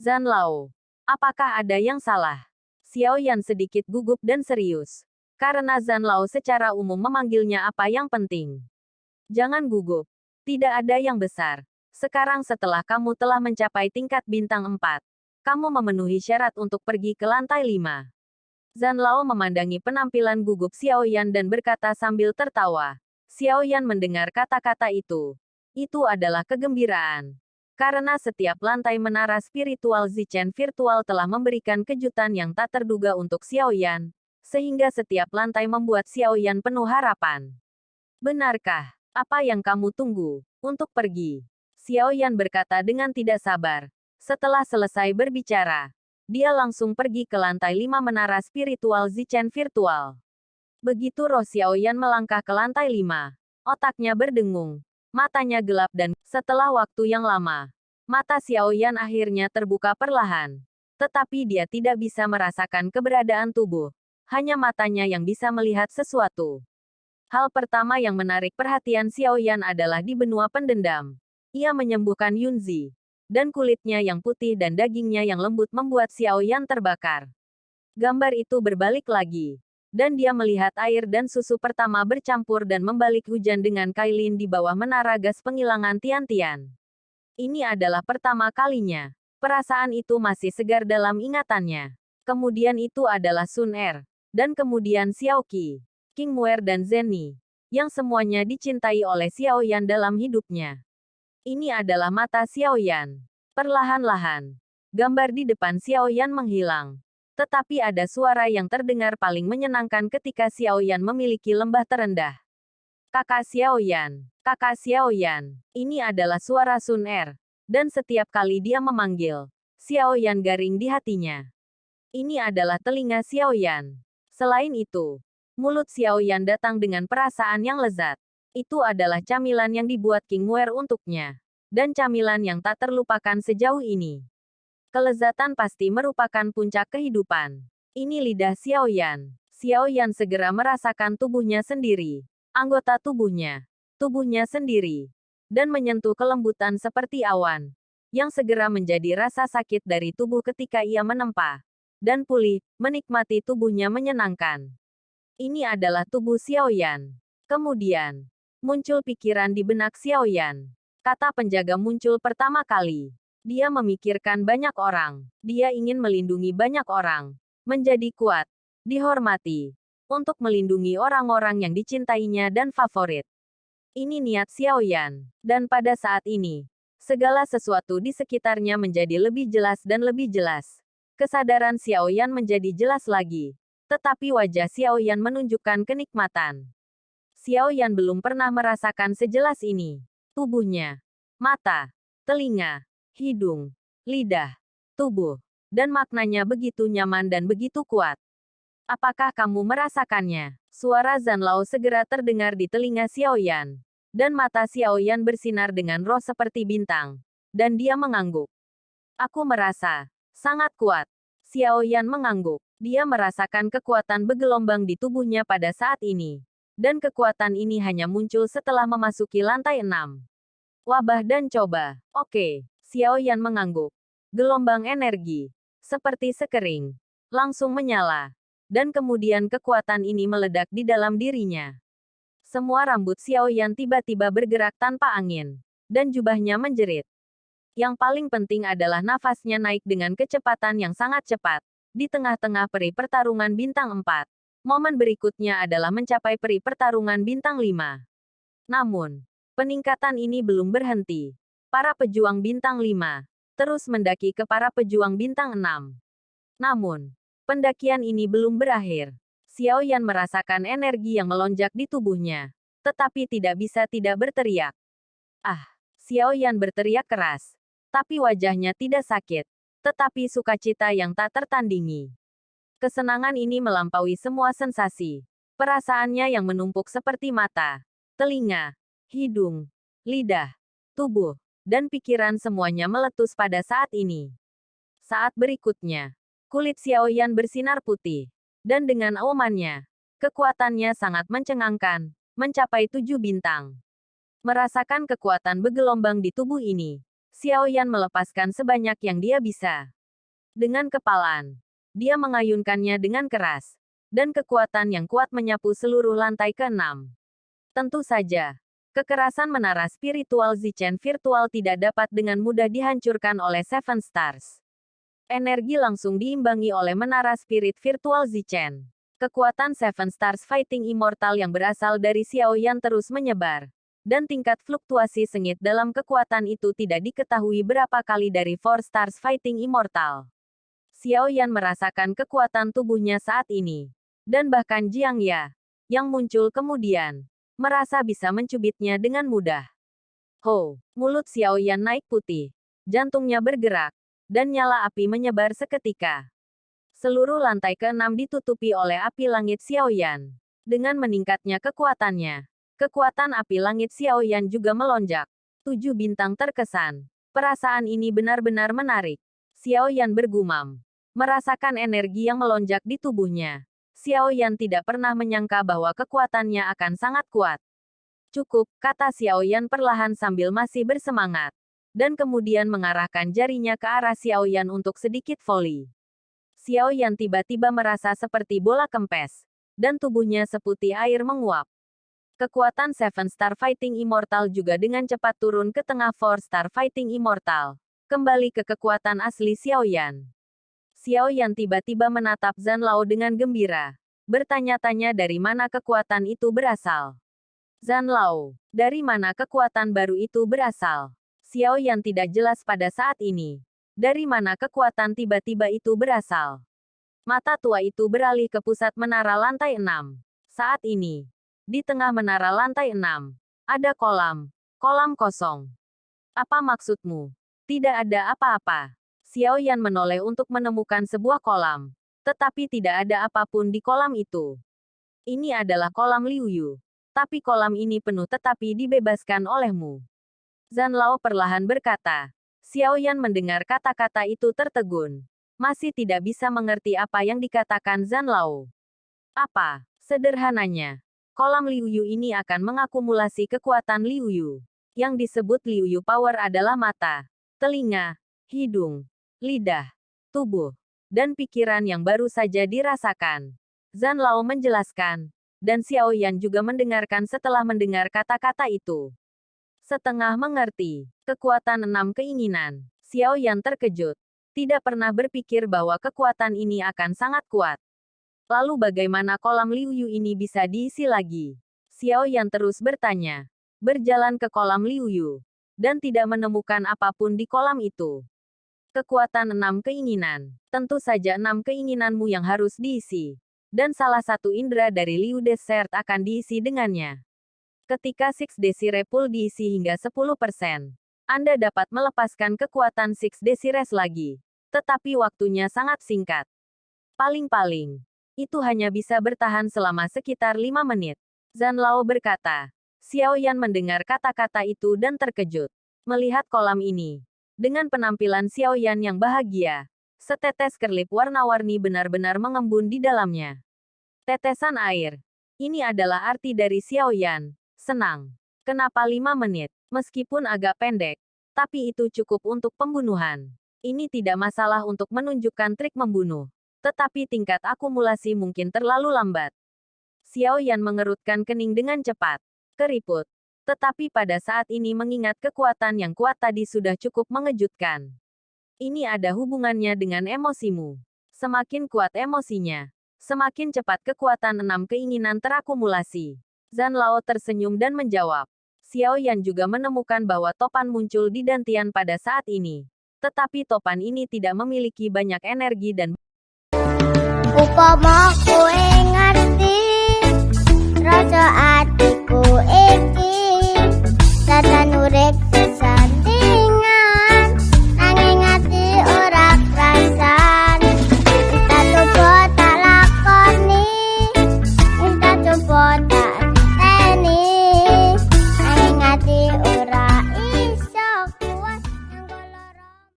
Zan Lao, apakah ada yang salah? Xiao Yan sedikit gugup dan serius. Karena Zan Lao secara umum memanggilnya apa yang penting. Jangan gugup. Tidak ada yang besar. Sekarang setelah kamu telah mencapai tingkat bintang 4, kamu memenuhi syarat untuk pergi ke lantai 5. Zan Lao memandangi penampilan gugup Xiao Yan dan berkata sambil tertawa. Xiao Yan mendengar kata-kata itu. Itu adalah kegembiraan. Karena setiap lantai menara spiritual Zichen virtual telah memberikan kejutan yang tak terduga untuk Xiao Yan. Sehingga setiap lantai membuat Xiao Yan penuh harapan. Benarkah? Apa yang kamu tunggu untuk pergi? Xiao Yan berkata dengan tidak sabar. Setelah selesai berbicara, dia langsung pergi ke lantai 5 menara spiritual Zichen virtual. Begitu roh Xiao Yan melangkah ke lantai 5, otaknya berdengung. Matanya gelap dan, setelah waktu yang lama, mata Xiao Yan akhirnya terbuka perlahan. Tetapi dia tidak bisa merasakan keberadaan tubuh. Hanya matanya yang bisa melihat sesuatu. Hal pertama yang menarik perhatian Xiao Yan adalah di benua pendendam. Ia menyembuhkan Yunzi. Dan kulitnya yang putih dan dagingnya yang lembut membuat Xiao Yan terbakar. Gambar itu berbalik lagi. Dan dia melihat air dan susu pertama bercampur dan membalik hujan dengan kailin di bawah menara gas penghilangan tian-tian. Ini adalah pertama kalinya. Perasaan itu masih segar dalam ingatannya. Kemudian itu adalah Sun Er. Dan kemudian Xiao Qi, King Muer dan Zeni, yang semuanya dicintai oleh Xiao Yan dalam hidupnya. Ini adalah mata Xiao Yan. Perlahan-lahan, gambar di depan Xiao Yan menghilang. Tetapi ada suara yang terdengar paling menyenangkan ketika Xiao Yan memiliki lembah terendah. Kakak Xiao Yan, kakak Xiao Yan. Ini adalah suara Sun Er. Dan setiap kali dia memanggil, Xiao Yan garing di hatinya. Ini adalah telinga Xiao Yan. Selain itu, mulut Xiao Yan datang dengan perasaan yang lezat. Itu adalah camilan yang dibuat King Muer untuknya. Dan camilan yang tak terlupakan sejauh ini. Kelezatan pasti merupakan puncak kehidupan. Ini lidah Xiao Yan. Xiao Yan segera merasakan tubuhnya sendiri. Anggota tubuhnya. Tubuhnya sendiri. Dan menyentuh kelembutan seperti awan. Yang segera menjadi rasa sakit dari tubuh ketika ia menempa. Dan pulih, menikmati tubuhnya menyenangkan. Ini adalah tubuh Xiao Yan. Kemudian, muncul pikiran di benak Xiao Yan. Kata penjaga muncul pertama kali. Dia memikirkan banyak orang. Dia ingin melindungi banyak orang. Menjadi kuat. Dihormati. Untuk melindungi orang-orang yang dicintainya dan favorit. Ini niat Xiao Yan. Dan pada saat ini, segala sesuatu di sekitarnya menjadi lebih jelas dan lebih jelas. Kesadaran Xiao Yan menjadi jelas lagi. Tetapi wajah Xiao Yan menunjukkan kenikmatan. Xiao Yan belum pernah merasakan sejelas ini. Tubuhnya, mata, telinga, hidung, lidah, tubuh, dan maknanya begitu nyaman dan begitu kuat. Apakah kamu merasakannya? Suara Zan Lao segera terdengar di telinga Xiao Yan. Dan mata Xiao Yan bersinar dengan roh seperti bintang. Dan dia mengangguk. Aku merasa sangat kuat. Xiao Yan mengangguk. Dia merasakan kekuatan bergelombang di tubuhnya pada saat ini. Dan kekuatan ini hanya muncul setelah memasuki lantai 6. Wabah dan coba. Oke, Xiao Yan mengangguk. Gelombang energi, seperti sekering, langsung menyala. Dan kemudian kekuatan ini meledak di dalam dirinya. Semua rambut Xiao Yan tiba-tiba bergerak tanpa angin. Dan jubahnya menjerit. Yang paling penting adalah nafasnya naik dengan kecepatan yang sangat cepat. Di tengah-tengah peri pertarungan bintang 4. Momen berikutnya adalah mencapai peri pertarungan bintang 5. Namun, peningkatan ini belum berhenti. Para pejuang bintang 5 terus mendaki ke para pejuang bintang 6. Namun, pendakian ini belum berakhir. Xiao Yan merasakan energi yang melonjak di tubuhnya. Tetapi tidak bisa tidak berteriak. Ah! Xiao Yan berteriak keras. Tapi wajahnya tidak sakit. Tetapi sukacita yang tak tertandingi. Kesenangan ini melampaui semua sensasi. Perasaannya yang menumpuk seperti mata, telinga, hidung, lidah, tubuh, dan pikiran semuanya meletus pada saat ini. Saat berikutnya, kulit Xiao Yan bersinar putih. Dan dengan aumannya, kekuatannya sangat mencengangkan, mencapai 7 bintang. Merasakan kekuatan bergelombang di tubuh ini, Xiao Yan melepaskan sebanyak yang dia bisa. Dengan kepalan, dia mengayunkannya dengan keras. Dan kekuatan yang kuat menyapu seluruh lantai ke-6. Tentu saja, kekerasan menara spiritual Zichen virtual tidak dapat dengan mudah dihancurkan oleh Seven Stars. Energi langsung diimbangi oleh menara spirit virtual Zichen. Kekuatan Seven Stars Fighting Immortal yang berasal dari Xiao Yan terus menyebar. Dan tingkat fluktuasi sengit dalam kekuatan itu tidak diketahui berapa kali dari Four Stars Fighting Immortal. Xiao Yan merasakan kekuatan tubuhnya saat ini. Dan bahkan Jiang Ya, yang muncul kemudian, merasa bisa mencubitnya dengan mudah. Ho, mulut Xiao Yan naik putih. Jantungnya bergerak. Dan nyala api menyebar seketika. Seluruh lantai ke-6 ditutupi oleh api langit Xiao Yan. Dengan meningkatnya kekuatannya, kekuatan api langit Xiao Yan juga melonjak. 7 bintang terkesan. Perasaan ini benar-benar menarik. Xiao Yan bergumam. Merasakan energi yang melonjak di tubuhnya. Xiao Yan tidak pernah menyangka bahwa kekuatannya akan sangat kuat. Cukup, kata Xiao Yan perlahan sambil masih bersemangat. Dan kemudian mengarahkan jarinya ke arah Xiao Yan untuk sedikit volley. Xiao Yan tiba-tiba merasa seperti bola kempes. Dan tubuhnya seputih air menguap. Kekuatan Seven Star Fighting Immortal juga dengan cepat turun ke tengah Four Star Fighting Immortal. Kembali ke kekuatan asli Xiao Yan. Xiao Yan tiba-tiba menatap Zhan Lao dengan gembira. Bertanya-tanya dari mana kekuatan itu berasal. Zhan Lao, dari mana kekuatan baru itu berasal? Xiao Yan tidak jelas pada saat ini. Dari mana kekuatan tiba-tiba itu berasal? Mata tua itu beralih ke pusat menara lantai 6. Saat ini, di tengah menara lantai 6, ada kolam kosong. Apa maksudmu? Tidak ada apa-apa. Xiao Yan menoleh untuk menemukan sebuah kolam. Tetapi tidak ada apapun di kolam itu. Ini adalah kolam Liu Yu. Tapi kolam ini penuh tetapi dibebaskan olehmu. Zhan Lao perlahan berkata. Xiao Yan mendengar kata-kata itu tertegun. Masih tidak bisa mengerti apa yang dikatakan Zhan Lao. Apa? Sederhananya, kolam Liu Yu ini akan mengakumulasi kekuatan Liu Yu. Yang disebut Liu Yu Power adalah mata, telinga, hidung, lidah, tubuh, dan pikiran yang baru saja dirasakan. Zhan Lao menjelaskan. Dan Xiao Yan juga mendengarkan setelah mendengar kata-kata itu. Setengah mengerti. Kekuatan 6 keinginan. Xiao Yan terkejut. Tidak pernah berpikir bahwa kekuatan ini akan sangat kuat. Lalu bagaimana kolam Liu Yu ini bisa diisi lagi? Xiao Yan terus bertanya. Berjalan ke kolam Liu Yu. Dan tidak menemukan apapun di kolam itu. Kekuatan 6 keinginan. Tentu saja 6 keinginanmu yang harus diisi. Dan salah satu indera dari Liu Desert akan diisi dengannya. Ketika Six Desire Pool diisi hingga 10%, Anda dapat melepaskan kekuatan Six Desires lagi. Tetapi waktunya sangat singkat. Paling-paling, itu hanya bisa bertahan selama sekitar 5 menit. Zhan Lao berkata. Xiao Yan mendengar kata-kata itu dan terkejut. Melihat kolam ini. Dengan penampilan Xiao Yan yang bahagia. Setetes kerlip warna-warni benar-benar mengembun di dalamnya. Tetesan air. Ini adalah arti dari Xiao Yan. Senang. Kenapa 5 menit? Meskipun agak pendek, tapi itu cukup untuk pembunuhan. Ini tidak masalah untuk menunjukkan trik membunuh. Tetapi tingkat akumulasi mungkin terlalu lambat. Xiao Yan mengerutkan kening dengan cepat. Keriput. Tetapi pada saat ini mengingat kekuatan yang kuat tadi sudah cukup mengejutkan. Ini ada hubungannya dengan emosimu. Semakin kuat emosinya, semakin cepat kekuatan 6 keinginan terakumulasi. Zhan Lao tersenyum dan menjawab. Xiao Yan juga menemukan bahwa topan muncul di Dantian pada saat ini. Tetapi topan ini tidak memiliki banyak energi dan Upama